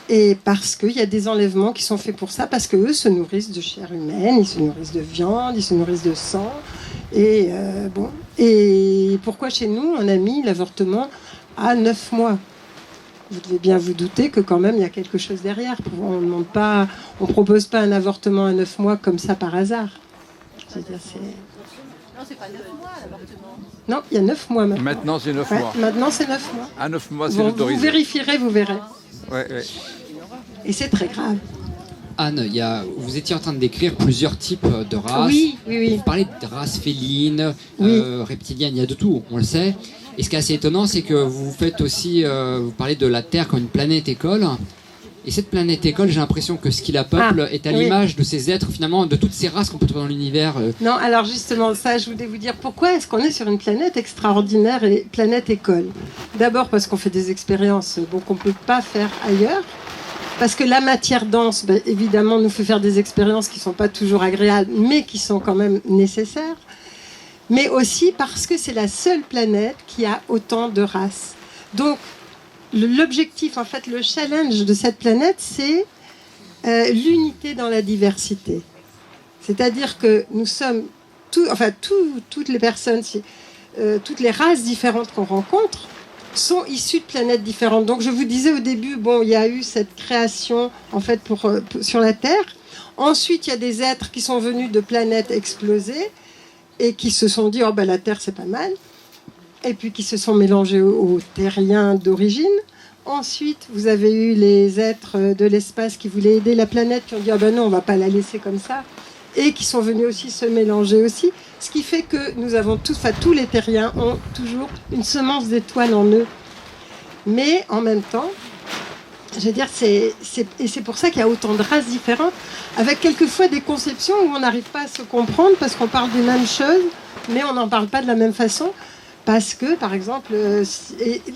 Et parce qu'il y a des enlèvements qui sont faits pour ça, parce qu'eux se nourrissent de chair humaine, ils se nourrissent de viande, ils se nourrissent de sang. Et bon. Et pourquoi chez nous, on a mis l'avortement à 9 mois ? Vous devez bien vous douter que quand même, il y a quelque chose derrière. On ne propose pas un avortement à 9 mois comme ça par hasard. C'est-à-dire, Non, c'est pas 9 mois l'avortement. Non, il y a 9 mois maintenant. Maintenant, c'est 9 mois. Maintenant, c'est 9 mois. À 9 mois, c'est Vous autorisé. vérifierez, vous verrez. Ouais. Et c'est très grave. Anne, vous étiez en train de décrire plusieurs types de races. Oui. Vous parlez de races félines, Oui. reptiliennes, il y a de tout, on le sait. Et ce qui est assez étonnant, c'est que vous faites aussi, vous parlez de la Terre comme une planète école. Et cette planète école, j'ai l'impression que ce qui la peuple est à l'image de ces êtres, finalement, de toutes ces races qu'on peut trouver dans l'univers. Non, alors justement, ça, je voulais vous dire, pourquoi est-ce qu'on est sur une planète extraordinaire et planète école ? D'abord parce qu'on fait des expériences qu'on ne peut pas faire ailleurs. Parce que la matière dense, évidemment, nous fait faire des expériences qui ne sont pas toujours agréables, mais qui sont quand même nécessaires. Mais aussi parce que c'est la seule planète qui a autant de races. Donc, l'objectif, en fait, le challenge de cette planète, c'est l'unité dans la diversité. C'est-à-dire que nous sommes, toutes les personnes, toutes les races différentes qu'on rencontre sont issues de planètes différentes. Donc, je vous disais au début, bon, il y a eu cette création, en fait, sur la Terre. Ensuite, il y a des êtres qui sont venus de planètes explosées et qui se sont dit, la Terre, c'est pas mal. Et puis qui se sont mélangés aux terriens d'origine. Ensuite, vous avez eu les êtres de l'espace qui voulaient aider la planète, qui ont dit non, on va pas la laisser comme ça, et qui sont venus aussi se mélanger aussi. Ce qui fait que nous avons tous les terriens ont toujours une semence d'étoiles en eux. Mais en même temps, je veux dire, et c'est pour ça qu'il y a autant de races différentes, avec quelquefois des conceptions où on n'arrive pas à se comprendre parce qu'on parle des mêmes choses, mais on n'en parle pas de la même façon. Parce que, par exemple,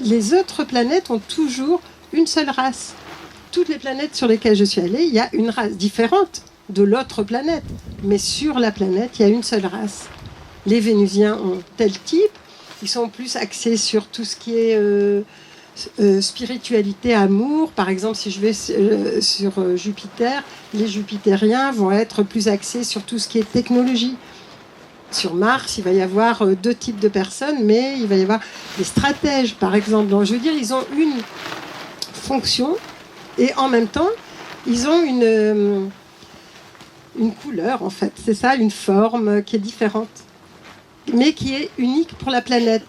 les autres planètes ont toujours une seule race. Toutes les planètes sur lesquelles je suis allée, il y a une race différente de l'autre planète. Mais sur la planète, il y a une seule race. Les Vénusiens ont tel type. Ils sont plus axés sur tout ce qui est spiritualité, amour. Par exemple, si je vais sur Jupiter, les Jupitériens vont être plus axés sur tout ce qui est technologie. Sur Mars, il va y avoir 2 types de personnes, mais il va y avoir des stratèges, par exemple. Donc, je veux dire, ils ont une fonction et en même temps, ils ont une couleur, en fait. C'est ça, une forme qui est différente, mais qui est unique pour la planète.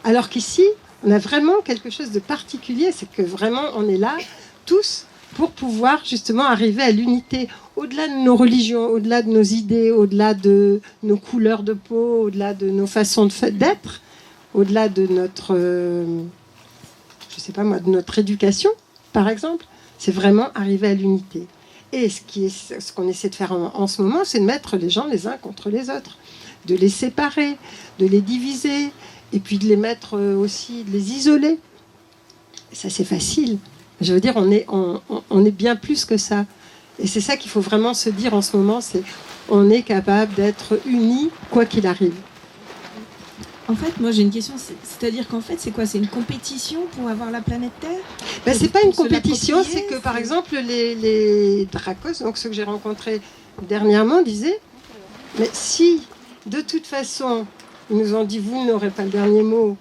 Alors qu'ici, on a vraiment quelque chose de particulier, c'est que vraiment, on est là, tous, pour pouvoir justement arriver à l'unité, au-delà de nos religions, au-delà de nos idées, au-delà de nos couleurs de peau, au-delà de nos façons d'être, au-delà de notre, je sais pas moi, de notre éducation, par exemple. C'est vraiment arriver à l'unité. Et ce qu'on essaie de faire en ce moment, c'est de mettre les gens les uns contre les autres, de les séparer, de les diviser, et puis de les mettre aussi, de les isoler. Et ça, c'est facile. Je veux dire, on est bien plus que ça. Et c'est ça qu'il faut vraiment se dire en ce moment, c'est on est capable d'être unis, quoi qu'il arrive. En fait, moi j'ai une question, c'est-à-dire qu'en fait, c'est quoi? C'est une compétition pour avoir la planète Terre? Ben, c'est pas une compétition, c'est que par exemple, les Dracos, donc ceux que j'ai rencontrés dernièrement, disaient mais si, de toute façon, ils nous ont dit vous n'aurez pas le dernier mot,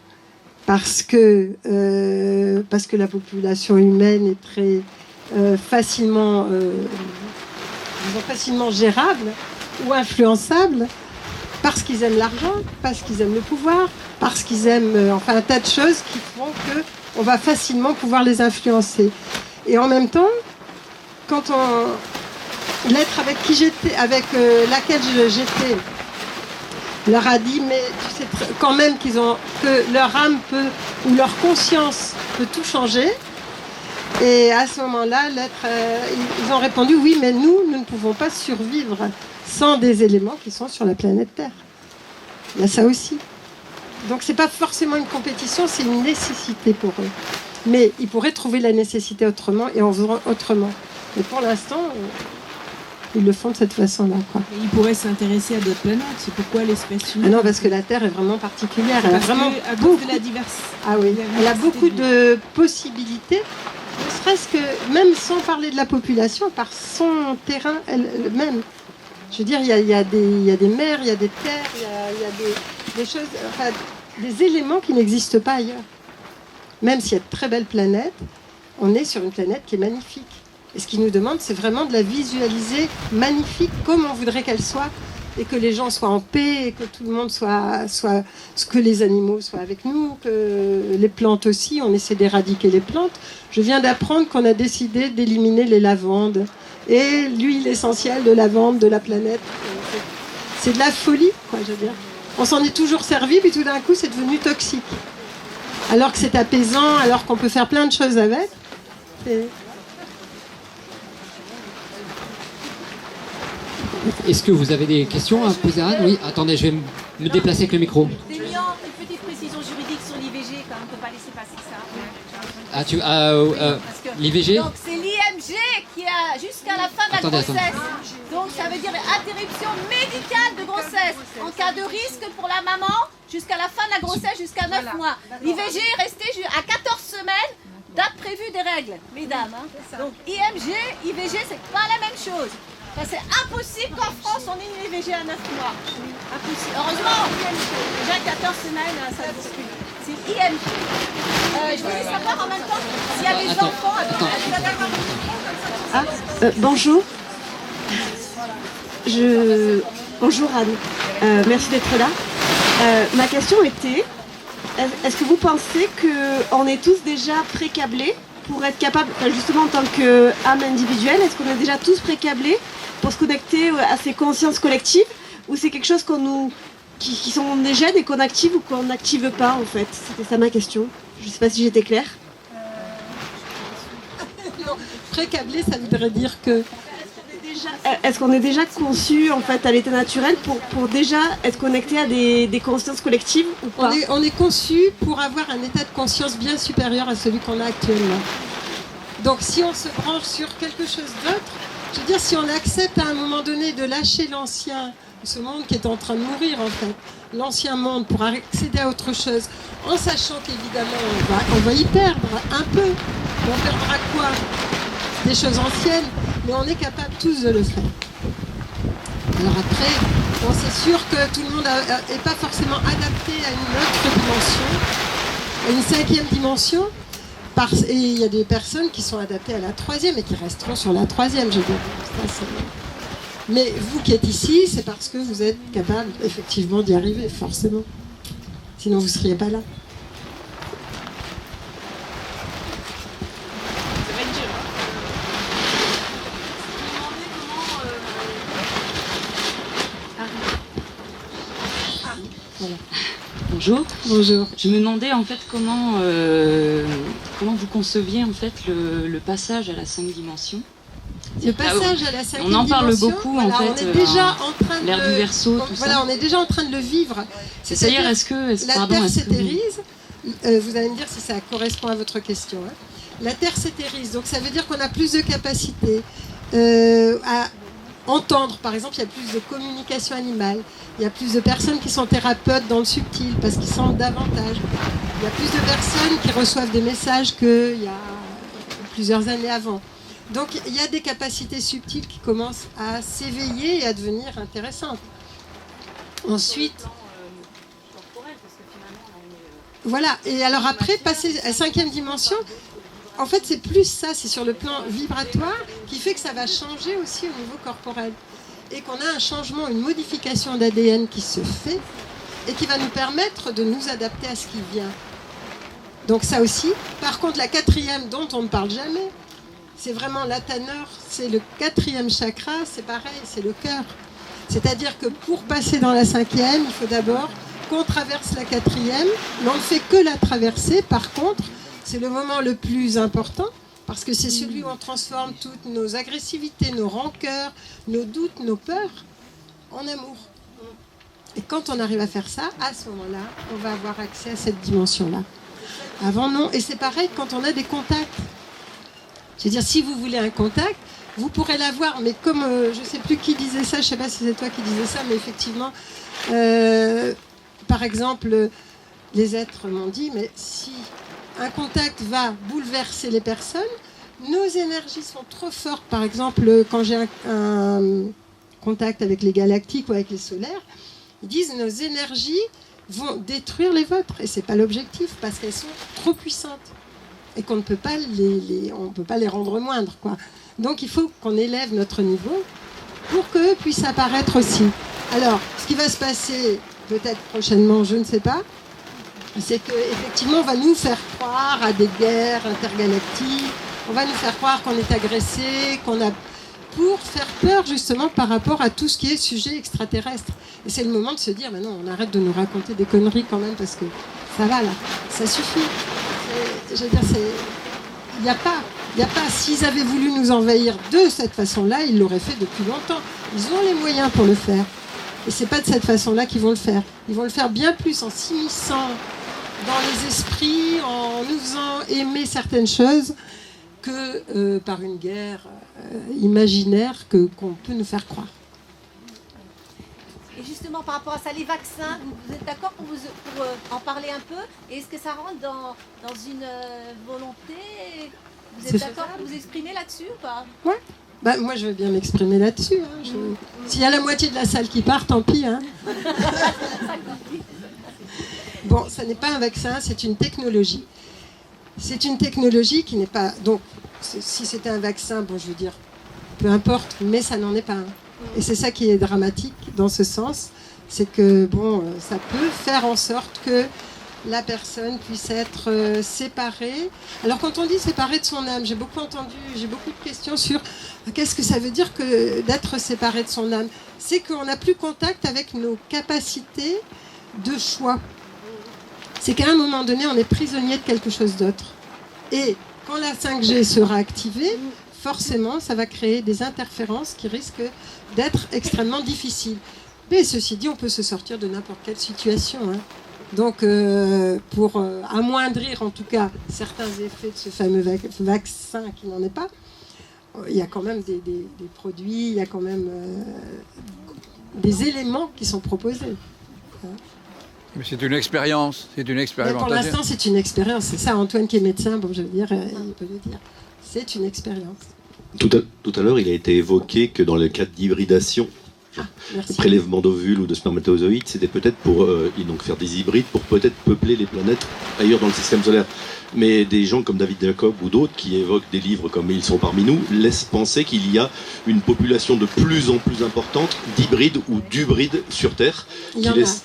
parce que la population humaine est très facilement gérable ou influençable, parce qu'ils aiment l'argent, parce qu'ils aiment le pouvoir, parce qu'ils aiment enfin un tas de choses qui font qu'on va facilement pouvoir les influencer. Et en même temps, quand l'être avec qui j'étais, avec laquelle j'étais, leur a dit mais tu sais quand même que leur âme peut ou leur conscience peut tout changer. Et à ce moment-là, ils ont répondu oui, mais nous ne pouvons pas survivre sans des éléments qui sont sur la planète Terre. Il y a ça aussi. Donc c'est pas forcément une compétition, c'est une nécessité pour eux. Mais ils pourraient trouver la nécessité autrement et en faisant autrement. Mais pour l'instant, ils le font de cette façon-là, quoi. Et ils pourraient s'intéresser à d'autres planètes. C'est pourquoi l'espèce humaine. Ah non, parce que la Terre est vraiment particulière. Elle a vraiment à cause de la diversité. Ah oui, elle a beaucoup de possibilités. Ne serait-ce que, même sans parler de la population, par son terrain elle-même. Je veux dire, il y a des mers, il y a des terres, il y a des choses, enfin, des éléments qui n'existent pas ailleurs. Même s'il y a de très belles planètes, on est sur une planète qui est magnifique. Et ce qu'ils nous demandent, c'est vraiment de la visualiser magnifique, comme on voudrait qu'elle soit, et que les gens soient en paix, et que tout le monde soit que les animaux soient avec nous, que les plantes aussi, on essaie d'éradiquer les plantes. Je viens d'apprendre qu'on a décidé d'éliminer les lavandes et l'huile essentielle de lavande de la planète. C'est de la folie, quoi, je veux dire. On s'en est toujours servi, puis tout d'un coup, c'est devenu toxique. Alors que c'est apaisant, alors qu'on peut faire plein de choses avec. Est-ce que vous avez des questions à poser à Anne? Oui, attendez, je vais me déplacer avec le micro. Une petite précision juridique sur l'IVG, quand même, on ne peut pas laisser passer ça. L'IVG? Donc c'est l'IMG qui a jusqu'à la fin de la grossesse. Donc ça veut dire interruption médicale de grossesse. En cas de risque pour la maman, jusqu'à la fin de la grossesse, jusqu'à 9 mois. L'IVG est resté à 14 semaines, date prévue des règles, mesdames. Hein. Donc IMG, IVG, c'est pas la même chose. Enfin, c'est impossible qu'en France on ait une IVG à 9 mois. Impossible. Heureusement, déjà 14 semaines, ça discute. C'est IMG. Je voulais savoir en même temps s'il y a des enfants. Bonjour. Bonjour Anne. Merci d'être là. Ma question était, est-ce que vous pensez qu'on est tous déjà précablés pour être capable, justement en tant qu'âme individuelle, est-ce qu'on est déjà tous précablés pour se connecter à ces consciences collectives, ou c'est quelque chose qui sont des gènes et qu'on active ou qu'on n'active pas en fait? C'était ça ma question. Je ne sais pas si j'étais claire. Précablé, ça voudrait dire que... Est-ce qu'on est déjà conçu en fait à l'état naturel pour déjà être connecté à des consciences collectives ou pas? On est conçu pour avoir un état de conscience bien supérieur à celui qu'on a actuellement. Donc si on se branche sur quelque chose d'autre, je veux dire, si on accepte à un moment donné de lâcher l'ancien, ce monde qui est en train de mourir en fait, l'ancien monde pour accéder à autre chose, en sachant qu'évidemment on va y perdre un peu. On perdra quoi? Des choses anciennes, mais on est capable tous de le faire. Alors après, bon, c'est sûr que tout le monde n'est pas forcément adapté à une autre dimension, à une 5e dimension, et il y a des personnes qui sont adaptées à la 3e et qui resteront sur la 3e, je veux dire. Mais vous qui êtes ici, c'est parce que vous êtes capable effectivement d'y arriver, forcément. Sinon vous ne seriez pas là. Voilà. Bonjour. Bonjour. Je me demandais en fait comment vous conceviez en fait le passage à la 5 dimensions. Le passage à la 5e on en parle dimension, beaucoup voilà, en fait. On est déjà en train de l'ère du Verseau, tout voilà, ça. on est déjà en train de le vivre. C'est-à-dire, est-ce que la Terre s'éthérise. Vous allez me dire si ça correspond à votre question. Hein. La Terre s'éthérise, donc ça veut dire qu'on a plus de capacité à entendre. Par exemple, il y a plus de communication animale. Il y a plus de personnes qui sont thérapeutes dans le subtil parce qu'ils sentent davantage. Il y a plus de personnes qui reçoivent des messages qu'il y a plusieurs années avant. Donc il y a des capacités subtiles qui commencent à s'éveiller et à devenir intéressantes. Ensuite, voilà. Et alors après, passer à la 5e dimension, en fait c'est plus ça, c'est sur le plan vibratoire qui fait que ça va changer aussi au niveau corporel. Et qu'on a un changement, une modification d'ADN qui se fait et qui va nous permettre de nous adapter à ce qui vient. Donc ça aussi. Par contre, la 4e dont on ne parle jamais, c'est vraiment l'Athanor, c'est le 4e chakra, c'est pareil, c'est le cœur. C'est-à-dire que pour passer dans la 5e, il faut d'abord qu'on traverse la 4e, mais on ne fait que la traverser. Par contre, c'est le moment le plus important, parce que c'est celui où on transforme toutes nos agressivités, nos rancœurs, nos doutes, nos peurs en amour. Et quand on arrive à faire ça, à ce moment-là, on va avoir accès à cette dimension-là. Avant, non. Et c'est pareil quand on a des contacts. C'est-à-dire, si vous voulez un contact, vous pourrez l'avoir, mais comme je ne sais plus qui disait ça, je ne sais pas si c'est toi qui disais ça, mais effectivement, par exemple, les êtres m'ont dit, mais si un contact va bouleverser les personnes, nos énergies sont trop fortes. Par exemple, quand j'ai un contact avec les galactiques ou avec les solaires, ils disent nos énergies vont détruire les vôtres, et ce n'est pas l'objectif, parce qu'elles sont trop puissantes. Et qu'on ne peut pas on peut pas les rendre moindres, quoi. Donc il faut qu'on élève notre niveau pour qu'eux puissent apparaître aussi. Alors, ce qui va se passer peut-être prochainement, je ne sais pas, c'est qu'effectivement on va nous faire croire à des guerres intergalactiques, on va nous faire croire qu'on est agressé, pour faire peur justement par rapport à tout ce qui est sujet extraterrestre. Et c'est le moment de se dire, mais non, on arrête de nous raconter des conneries quand même, parce que ça va là, ça suffit. Je veux dire, il n'y a pas, s'ils avaient voulu nous envahir de cette façon-là, ils l'auraient fait depuis longtemps. Ils ont les moyens pour le faire. Et c'est pas de cette façon-là qu'ils vont le faire. Ils vont le faire bien plus en s'immisçant dans les esprits, en nous faisant aimer certaines choses, que par une guerre imaginaire qu'on peut nous faire croire. Et justement, par rapport à ça, les vaccins, vous êtes d'accord pour en parler un peu? Et est-ce que ça rentre dans une volonté? Vous êtes d'accord pour vous exprimer là-dessus ou pas? Ouais. Bah, moi, je veux bien m'exprimer là-dessus. Hein. S'il y a la moitié de la salle qui part, tant pis. Hein. Bon, ça n'est pas un vaccin, c'est une technologie. C'est une technologie qui n'est pas... Donc, si c'était un vaccin, bon, je veux dire, peu importe, mais ça n'en est pas un. Et c'est ça qui est dramatique dans ce sens, c'est que bon, ça peut faire en sorte que la personne puisse être séparée. Alors quand on dit séparée de son âme, j'ai beaucoup de questions sur qu'est-ce que ça veut dire que d'être séparé de son âme. C'est qu'on n'a plus contact avec nos capacités de choix. C'est qu'à un moment donné, on est prisonnier de quelque chose d'autre. Et quand la 5G sera activée, forcément, ça va créer des interférences qui risquent d'être extrêmement difficiles. Mais ceci dit, on peut se sortir de n'importe quelle situation. Hein. Donc, pour amoindrir en tout cas certains effets de ce fameux vaccin qui n'en est pas, il y a quand même des produits, il y a quand même des éléments qui sont proposés. Hein. Mais c'est une expérience, c'est une expérimentation. Mais pour l'instant, c'est une expérience. C'est ça, Antoine qui est médecin, bon, je veux dire, il peut le dire. C'est une expérience. Tout à l'heure, il a été évoqué que dans le cas d'hybridation, le prélèvement d'ovules ou de spermatozoïdes, c'était peut-être pour donc faire des hybrides pour peut-être peupler les planètes ailleurs dans le système solaire. Mais des gens comme David Jacob ou d'autres qui évoquent des livres comme Ils sont parmi nous laissent penser qu'il y a une population de plus en plus importante d'hybrides ou d'hybrides sur Terre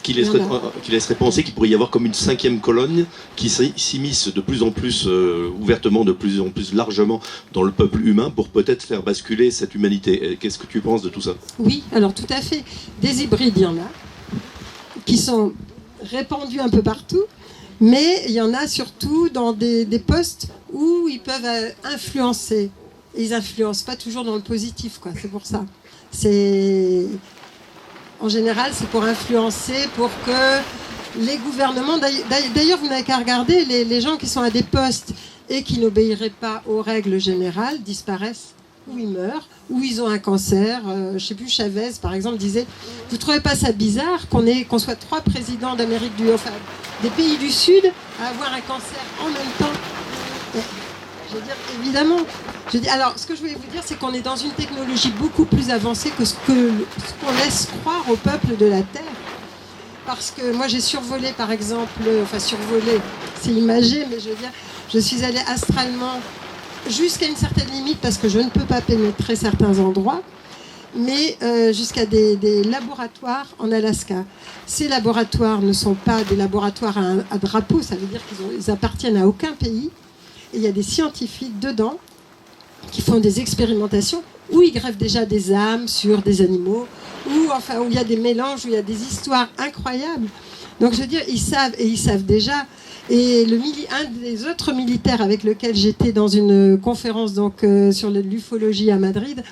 qui laisserait penser qu'il pourrait y avoir comme une 5e colonne qui s'immisce de plus en plus ouvertement, de plus en plus largement dans le peuple humain pour peut-être faire basculer cette humanité. Qu'est-ce que tu penses de tout ça? Oui, alors tout à fait. Des hybrides, il y en a qui sont répandus un peu partout, mais il y en a surtout dans des postes où ils peuvent influencer. Et ils n'influencent pas toujours dans le positif, quoi. C'est pour ça. En général, c'est pour influencer, pour que les gouvernements... D'ailleurs, vous n'avez qu'à regarder, les gens qui sont à des postes et qui n'obéiraient pas aux règles générales disparaissent, ou ils meurent, ou ils ont un cancer. Je ne sais plus, Chavez, par exemple, disait « Vous ne trouvez pas ça bizarre qu'on soit 3 présidents d'Amérique des pays du Sud à avoir un cancer en même temps ?» Je veux dire, évidemment. Alors, ce que je voulais vous dire, c'est qu'on est dans une technologie beaucoup plus avancée que ce qu'on laisse croire au peuple de la Terre. Parce que moi, j'ai survolé, par exemple, survolé, c'est imagé, mais je veux dire, je suis allée astralement jusqu'à une certaine limite parce que je ne peux pas pénétrer certains endroits, mais jusqu'à des laboratoires en Alaska. Ces laboratoires ne sont pas des laboratoires à drapeau, ça veut dire qu'ils appartiennent à aucun pays. Et il y a des scientifiques dedans qui font des expérimentations où ils greffent déjà des âmes sur des animaux, où il y a des mélanges, où il y a des histoires incroyables. Donc je veux dire, ils savent déjà. Et un des autres militaires avec lequel j'étais dans une conférence sur l'ufologie à Madrid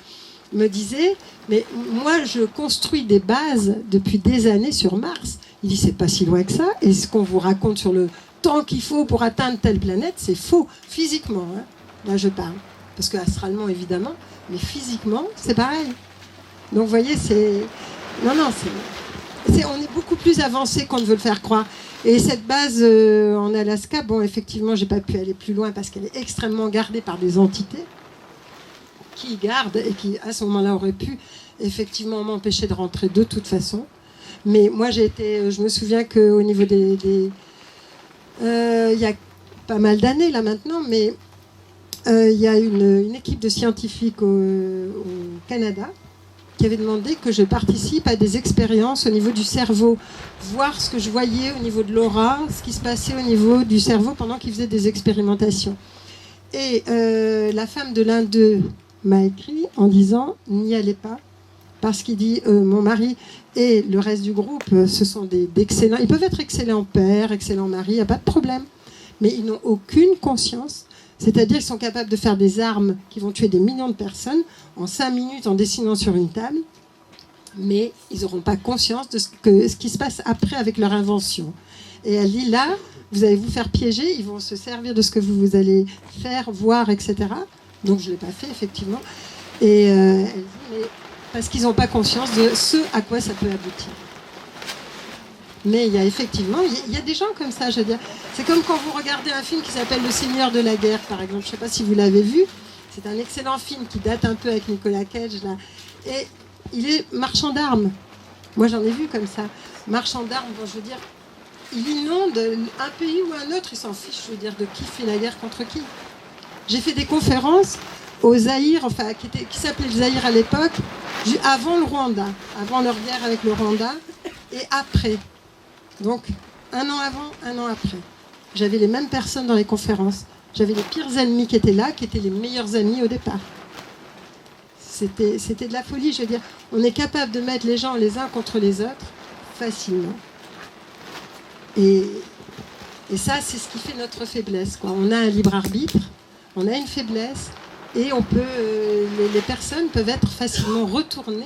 me disait, mais moi je construis des bases depuis des années sur Mars. Il dit, c'est pas si loin que ça. Et ce qu'on vous raconte sur le temps qu'il faut pour atteindre telle planète, c'est faux, physiquement. Hein. Là, je parle. Parce que astralement, évidemment, mais physiquement, c'est pareil. Donc, vous voyez, on est beaucoup plus avancé qu'on ne veut le faire croire. Et cette base en Alaska, bon, effectivement, j'ai pas pu aller plus loin parce qu'elle est extrêmement gardée par des entités qui gardent et qui, à ce moment-là, auraient pu effectivement m'empêcher de rentrer de toute façon. Mais moi, je me souviens qu'au niveau il y a pas mal d'années là maintenant, mais il y a une équipe de scientifiques au Canada qui avait demandé que je participe à des expériences au niveau du cerveau, voir ce que je voyais au niveau de l'aura, ce qui se passait au niveau du cerveau pendant qu'ils faisaient des expérimentations. Et la femme de l'un d'eux m'a écrit en disant « N'y allez pas ». Parce qu'il dit, mon mari et le reste du groupe, ce sont d'excellents... Ils peuvent être excellents pères, excellents maris, il n'y a pas de problème. Mais ils n'ont aucune conscience. C'est-à-dire qu'ils sont capables de faire des armes qui vont tuer des millions de personnes en 5 minutes en dessinant sur une table. Mais ils n'auront pas conscience de ce qui se passe après avec leur invention. Et elle dit, là, vous allez vous faire piéger, ils vont se servir de ce que vous allez faire, voir, etc. Donc je ne l'ai pas fait, effectivement. Et elle dit, mais... parce qu'ils n'ont pas conscience de ce à quoi ça peut aboutir. Mais il y a effectivement, il y a des gens comme ça, je veux dire. C'est comme quand vous regardez un film qui s'appelle Le Seigneur de la Guerre, par exemple. Je ne sais pas si vous l'avez vu. C'est un excellent film qui date un peu avec Nicolas Cage, là. Et il est marchand d'armes. Moi, j'en ai vu comme ça. Marchand d'armes, bon, je veux dire, il inonde un pays ou un autre, il s'en fiche, je veux dire, de qui fait la guerre contre qui. J'ai fait des conférences au Zaïre, qui s'appelait le Zaïre à l'époque, avant le Rwanda, avant leur guerre avec le Rwanda, et après. Donc, 1 an avant, 1 an après. J'avais les mêmes personnes dans les conférences. J'avais les pires ennemis qui étaient là, qui étaient les meilleurs amis au départ. C'était de la folie, je veux dire. On est capable de mettre les gens les uns contre les autres facilement. Et ça, c'est ce qui fait notre faiblesse, quoi. On a un libre arbitre, on a une faiblesse, et on peut, les personnes peuvent être facilement retournées.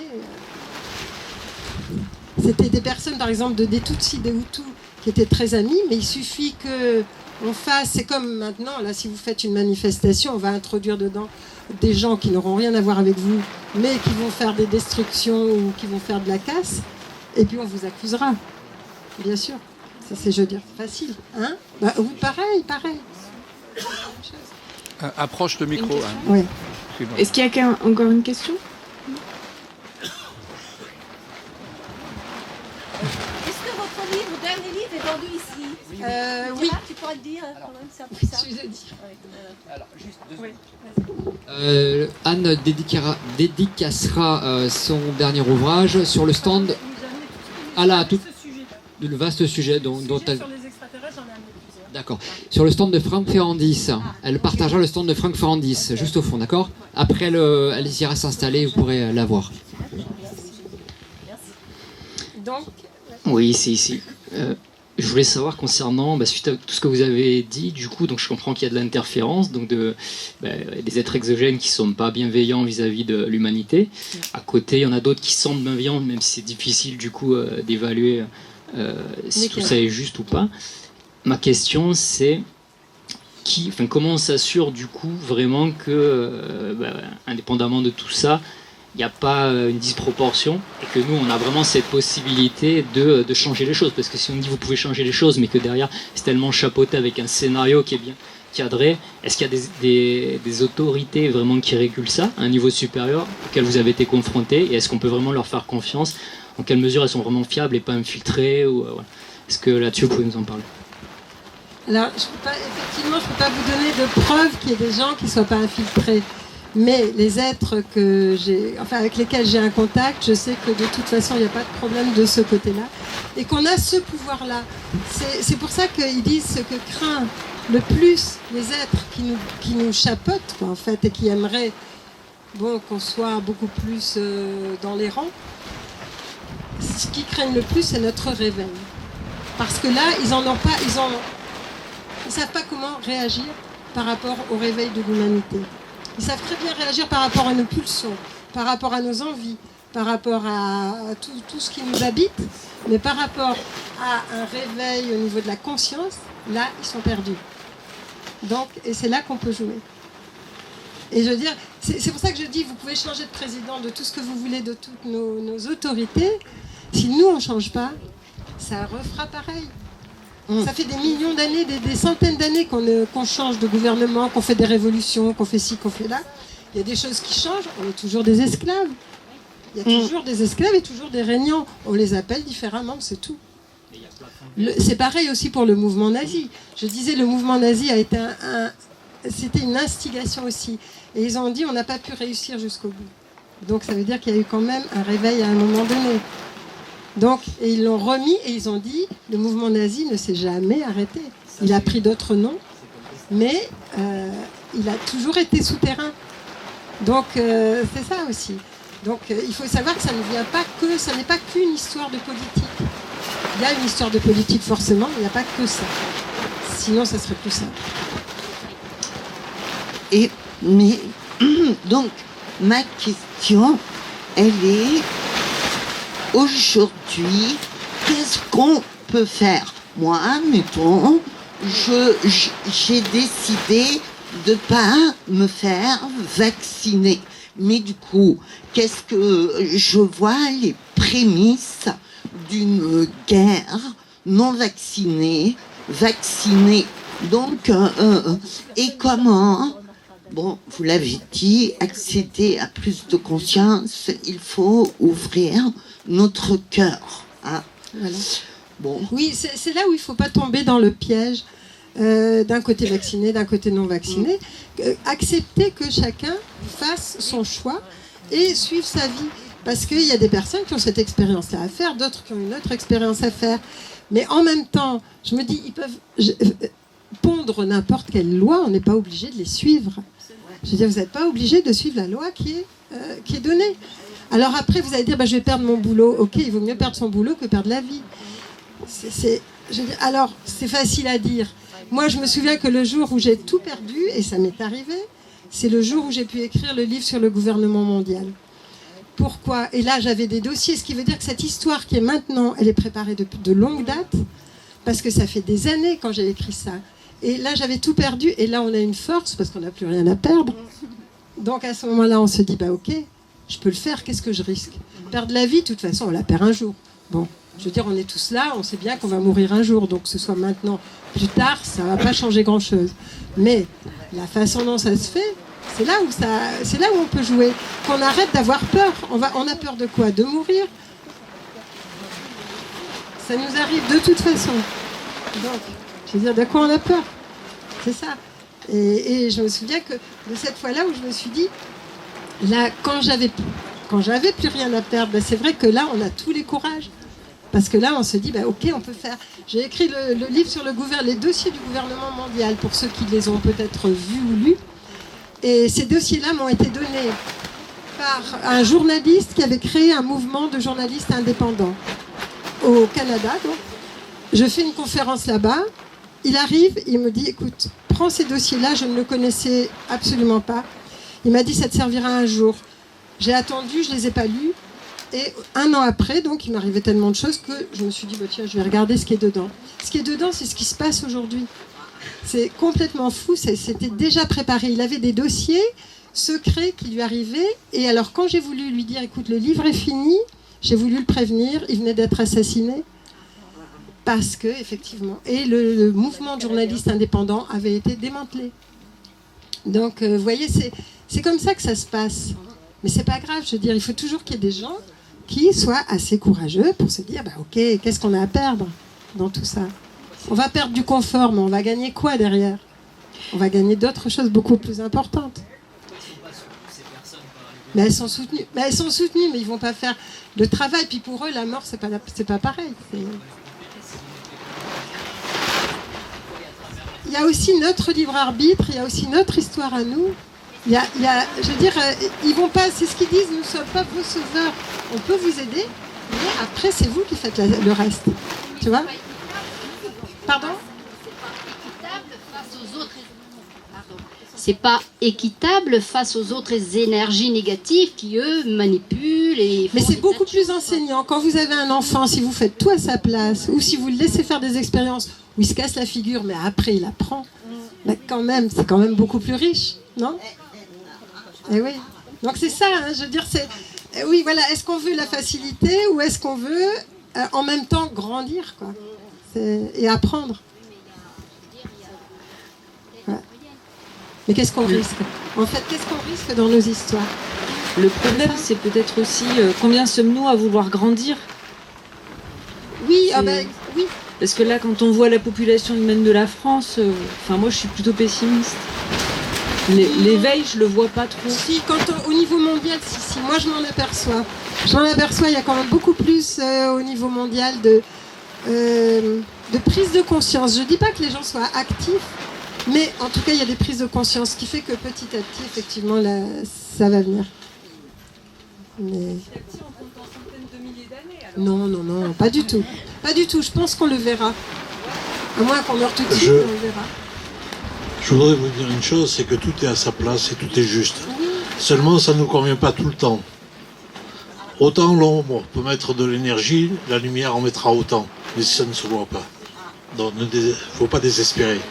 C'était des personnes, par exemple, des Tutsis, des Hutus, qui étaient très amis, mais il suffit qu'on fasse, c'est comme maintenant, là, si vous faites une manifestation, on va introduire dedans des gens qui n'auront rien à voir avec vous, mais qui vont faire des destructions ou qui vont faire de la casse, et puis on vous accusera, bien sûr. Ça, c'est, je veux dire, facile. Hein, bah, oui, pareil. Approche le micro. Hein. Oui. Est-ce qu'il y a encore une question ? Est-ce que votre dernier livre est vendu ici ? Oui. Tu pourrais le dire quand même, c'est un peu ça. Je vous ai dit. Alors, juste 2 secondes. Anne dédicacera son dernier ouvrage sur le stand. Le vaste sujet dont elle... Sur les extraterrestres, j'en ai amené plusieurs. D'accord. Sur le stand de Franck Ferrandis. Elle partagera le stand de Franck Ferrandis, juste au fond, d'accord ? Après, elle ira s'installer, vous pourrez la voir. Donc, oui, c'est ici. je voulais savoir concernant, suite à tout ce que vous avez dit, du coup, donc je comprends qu'il y a de l'interférence, donc des êtres exogènes qui ne sont pas bienveillants vis-à-vis de l'humanité. À côté, il y en a d'autres qui semblent bienveillants, même si c'est difficile du coup d'évaluer si tout ça est juste ou pas. Ma question, c'est comment on s'assure du coup vraiment que, indépendamment de tout ça, il n'y a pas une disproportion et que nous on a vraiment cette possibilité de changer les choses, parce que si on dit vous pouvez changer les choses mais que derrière c'est tellement chapeauté avec un scénario qui est bien cadré, est-ce qu'il y a des autorités vraiment qui régulent ça à un niveau supérieur auquel vous avez été confrontés, et est-ce qu'on peut vraiment leur faire confiance, en quelle mesure elles sont vraiment fiables et pas infiltrées voilà. Est-ce que là-dessus vous pouvez nous en parler? Alors effectivement je ne peux pas vous donner de preuves qu'il y ait des gens qui ne soient pas infiltrés. Mais les êtres avec lesquels j'ai un contact, je sais que de toute façon, il n'y a pas de problème de ce côté-là. Et qu'on a ce pouvoir-là. C'est pour ça qu'ils disent ce que craint le plus les êtres qui nous chapeautent, quoi, en fait, et qui aimeraient qu'on soit beaucoup plus dans les rangs. Ce qu'ils craignent le plus, c'est notre réveil. Parce que là, ils savent pas comment réagir par rapport au réveil de l'humanité. Ils savent très bien réagir par rapport à nos pulsions, par rapport à nos envies, par rapport à tout ce qui nous habite, mais par rapport à un réveil au niveau de la conscience, là, ils sont perdus. Donc, et c'est là qu'on peut jouer. Et je veux dire, c'est pour ça que je dis, vous pouvez changer de président, de tout ce que vous voulez, de toutes nos autorités. Si nous, on ne change pas, ça refera pareil. Ça fait des millions d'années, des centaines d'années qu'on change de gouvernement, qu'on fait des révolutions, qu'on fait ci, qu'on fait là. Il y a des choses qui changent, on est toujours des esclaves. Il y a toujours des esclaves et toujours des régnants. On les appelle différemment, c'est tout. C'est pareil aussi pour le mouvement nazi. Je disais, le mouvement nazi a été c'était une instigation aussi. Et ils ont dit, on n'a pas pu réussir jusqu'au bout. Donc ça veut dire qu'il y a eu quand même un réveil à un moment donné. Donc, et ils l'ont remis et ils ont dit, le mouvement nazi ne s'est jamais arrêté. Il a pris d'autres noms, mais il a toujours été souterrain. Donc, c'est ça aussi. Donc, il faut savoir que ça n'est pas qu'une histoire de politique. Il y a une histoire de politique forcément, mais il n'y a pas que ça. Sinon, ça serait plus simple. Donc, ma question, elle est... Aujourd'hui, qu'est-ce qu'on peut faire? Moi, mettons, j'ai décidé de ne pas me faire vacciner. Mais du coup, qu'est-ce que je vois les prémices d'une guerre non vaccinée, vaccinée. Donc, et comment? Bon, vous l'avez dit, accéder à plus de conscience, il faut ouvrir notre cœur. Hein. Voilà. Bon. Oui, c'est là où il ne faut pas tomber dans le piège d'un côté vacciné, d'un côté non vacciné. Accepter que chacun fasse son choix et suive sa vie. Parce qu'il y a des personnes qui ont cette expérience-là à faire, d'autres qui ont une autre expérience à faire. Mais en même temps, je me dis, ils peuvent pondre n'importe quelle loi, on n'est pas obligé de les suivre. Je veux dire, vous n'êtes pas obligé de suivre la loi qui est donnée. Alors après, vous allez dire, je vais perdre mon boulot. Ok, il vaut mieux perdre son boulot que perdre la vie. Alors, c'est facile à dire. Moi, je me souviens que le jour où j'ai tout perdu, et ça m'est arrivé, c'est le jour où j'ai pu écrire le livre sur le gouvernement mondial. Pourquoi? Et là, j'avais des dossiers, ce qui veut dire que cette histoire qui est maintenant, elle est préparée depuis de longue date, parce que ça fait des années quand j'ai écrit ça. Et là, j'avais tout perdu, et là, on a une force, parce qu'on n'a plus rien à perdre. Donc, à ce moment-là, on se dit, ok, je peux le faire, qu'est-ce que je risque? Perdre la vie, de toute façon, on la perd un jour. Bon, je veux dire, on est tous là, on sait bien qu'on va mourir un jour, donc que ce soit maintenant, plus tard, ça ne va pas changer grand-chose. Mais la façon dont ça se fait, c'est là où on peut jouer. Qu'on arrête d'avoir peur. On a peur de quoi? De mourir. Ça nous arrive de toute façon. Donc, je veux dire, de quoi on a peur? C'est ça. Et je me souviens que de cette fois-là où je me suis dit, là, quand j'avais plus rien à perdre, c'est vrai que là, on a tous les courages. Parce que là, on se dit, ok, on peut faire. J'ai écrit le livre sur les dossiers du gouvernement mondial, pour ceux qui les ont peut-être vus ou lus. Et ces dossiers-là m'ont été donnés par un journaliste qui avait créé un mouvement de journalistes indépendants au Canada. Donc. je fais une conférence là-bas. Il arrive, il me dit, écoute, prends ces dossiers-là, je ne le connaissais absolument pas. Il m'a dit, ça te servira un jour. J'ai attendu, je ne les ai pas lus. Et 1 an après, donc, il m'arrivait tellement de choses que je me suis dit, bah, tiens, je vais regarder ce qui est dedans. Ce qui est dedans, c'est ce qui se passe aujourd'hui. C'est complètement fou, c'était déjà préparé. Il avait des dossiers secrets qui lui arrivaient. Et alors, quand j'ai voulu lui dire, écoute, le livre est fini, j'ai voulu le prévenir, il venait d'être assassiné. Parce que, effectivement, et le mouvement de journalistes indépendants avait été démantelé. Donc, vous voyez, c'est comme ça que ça se passe. Mais c'est pas grave, je veux dire, il faut toujours qu'il y ait des gens qui soient assez courageux pour se dire, bah ok, qu'est-ce qu'on a à perdre dans tout ça? On va perdre du confort, mais on va gagner quoi derrière? On va gagner d'autres choses beaucoup plus importantes. Mais elles sont soutenues. Mais ils vont pas faire le travail. Puis pour eux, la mort, c'est pas pareil. Il y a aussi notre libre arbitre, il y a aussi notre histoire à nous. Je veux dire, ils vont pas, c'est ce qu'ils disent, nous ne sommes pas vos sauveurs. On peut vous aider, mais après, c'est vous qui faites le reste. Tu vois? Pardon? C'est pas équitable face aux autres énergies négatives qui, eux, manipulent et... Mais c'est beaucoup plus enseignant. Quand vous avez un enfant, si vous faites tout à sa place, ou si vous le laissez faire des expériences où il se casse la figure, mais après il apprend, mais quand même, c'est quand même beaucoup plus riche, non? Et oui. Donc c'est ça, hein, je veux dire, c'est... Oui, voilà, est-ce qu'on veut la facilité ou est-ce qu'on veut en même temps grandir, quoi, et apprendre? Mais qu'est-ce qu'on risque? En fait, qu'est-ce qu'on risque dans nos histoires? Le problème, c'est peut-être aussi combien sommes-nous à vouloir grandir? Oui, oui. Parce que là, quand on voit la population humaine de la France, moi, je suis plutôt pessimiste. L'éveil, je le vois pas trop. Si, au niveau mondial, si, moi je m'en aperçois. Il y a quand même beaucoup plus au niveau mondial de prise de conscience. Je dis pas que les gens soient actifs, mais en tout cas, il y a des prises de conscience, ce qui fait que petit à petit, effectivement, là, ça va venir. Mais... Petit à petit, on compte en centaines de milliers d'années, alors. Non, pas du tout. Pas du tout, je pense qu'on le verra. À moins qu'on meure tout de suite, on le verra. Je voudrais vous dire une chose, c'est que tout est à sa place et tout est juste. Seulement, ça ne nous convient pas tout le temps. Autant l'ombre peut mettre de l'énergie, la lumière en mettra autant, mais ça ne se voit pas. Donc, il ne faut pas désespérer.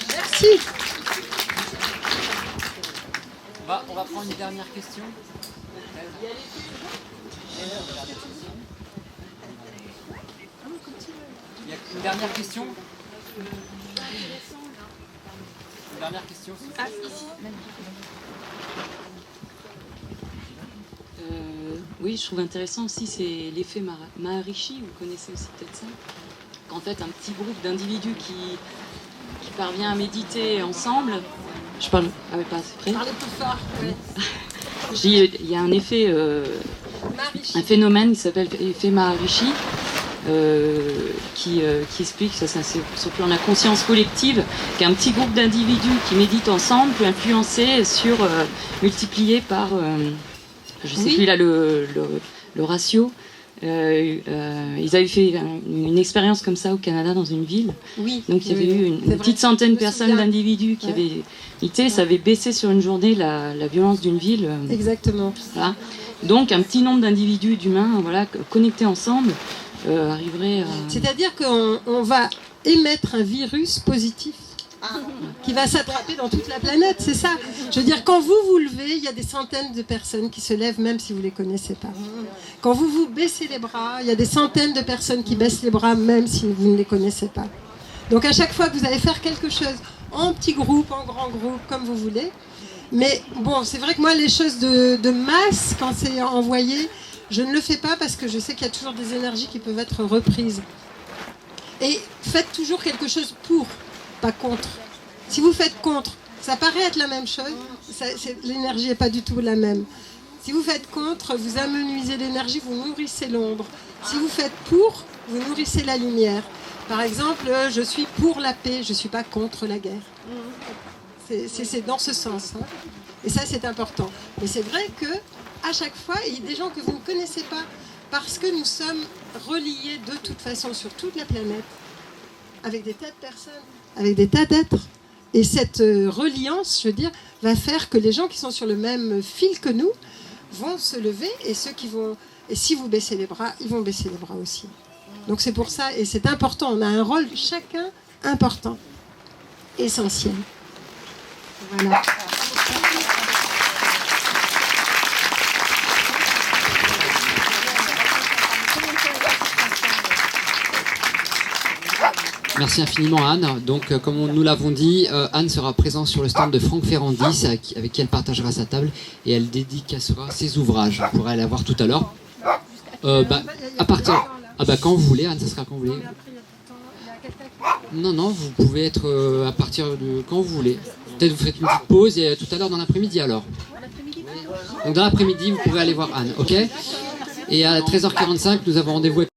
Merci. On va prendre une dernière question. Il y a une dernière question. Une dernière question. Oui, je trouve intéressant aussi, c'est l'effet Maharishi, vous connaissez aussi peut-être ça. Qu'en fait, un petit groupe d'individus qui parvient à méditer ensemble. Je parle. Ah oui, pas c'est près. Parlez plus fort. Oui. Il y a un effet, un phénomène qui s'appelle effet Maharishi, qui explique, ça c'est sur le plan de la conscience collective, qu'un petit groupe d'individus qui méditent ensemble peut influencer sur multiplié par, je sais plus là le ratio. Ils avaient fait une expérience comme ça au Canada dans une ville. Oui, donc il y avait eu une petite centaine de personnes, d'individus qui avaient été, ça avait baissé sur une journée la violence d'une ville. Exactement. Voilà. Donc un petit nombre d'individus, d'humains, voilà, connectés ensemble, arriverait à... C'est-à-dire qu'on va émettre un virus positif qui va s'attraper dans toute la planète, c'est ça. Je veux dire, quand vous vous levez, il y a des centaines de personnes qui se lèvent même si vous ne les connaissez pas. Quand vous vous baissez les bras, il y a des centaines de personnes qui baissent les bras même si vous ne les connaissez pas. Donc à chaque fois que vous allez faire quelque chose, en petit groupe, en grand groupe, comme vous voulez, mais bon, c'est vrai que moi, les choses de masse, quand c'est envoyé, je ne le fais pas parce que je sais qu'il y a toujours des énergies qui peuvent être reprises. Et faites toujours quelque chose pour, pas contre. Si vous faites contre, ça paraît être la même chose, l'énergie n'est pas du tout la même. Si vous faites contre, vous amenuisez l'énergie, vous nourrissez l'ombre. Si vous faites pour, vous nourrissez la lumière. Par exemple, je suis pour la paix, je ne suis pas contre la guerre. C'est dans ce sens. Hein. Et ça, c'est important. Mais c'est vrai que à chaque fois, il y a des gens que vous ne connaissez pas, Parce que nous sommes reliés de toute façon sur toute la planète, avec des tas de personnes, avec des tas d'êtres. Et cette reliance, je veux dire, va faire que les gens qui sont sur le même fil que nous vont se lever, et ceux qui vont... Et si vous baissez les bras, ils vont baisser les bras aussi. Donc c'est pour ça, et c'est important, on a un rôle chacun important, essentiel. Voilà. Merci infiniment Anne. Donc comme nous l'avons dit, Anne sera présente sur le stand de Franck Ferrandis avec qui elle partagera sa table et elle dédicacera ses ouvrages. Vous pourrez aller la voir tout à l'heure. À partir... Ah bah quand vous voulez Anne, ça sera quand vous voulez. Non, vous pouvez être à partir de quand vous voulez. Peut-être vous faites une petite pause et tout à l'heure dans l'après-midi alors. Donc dans l'après-midi, vous pouvez aller voir Anne, ok ? Et à 13h45, nous avons rendez-vous avec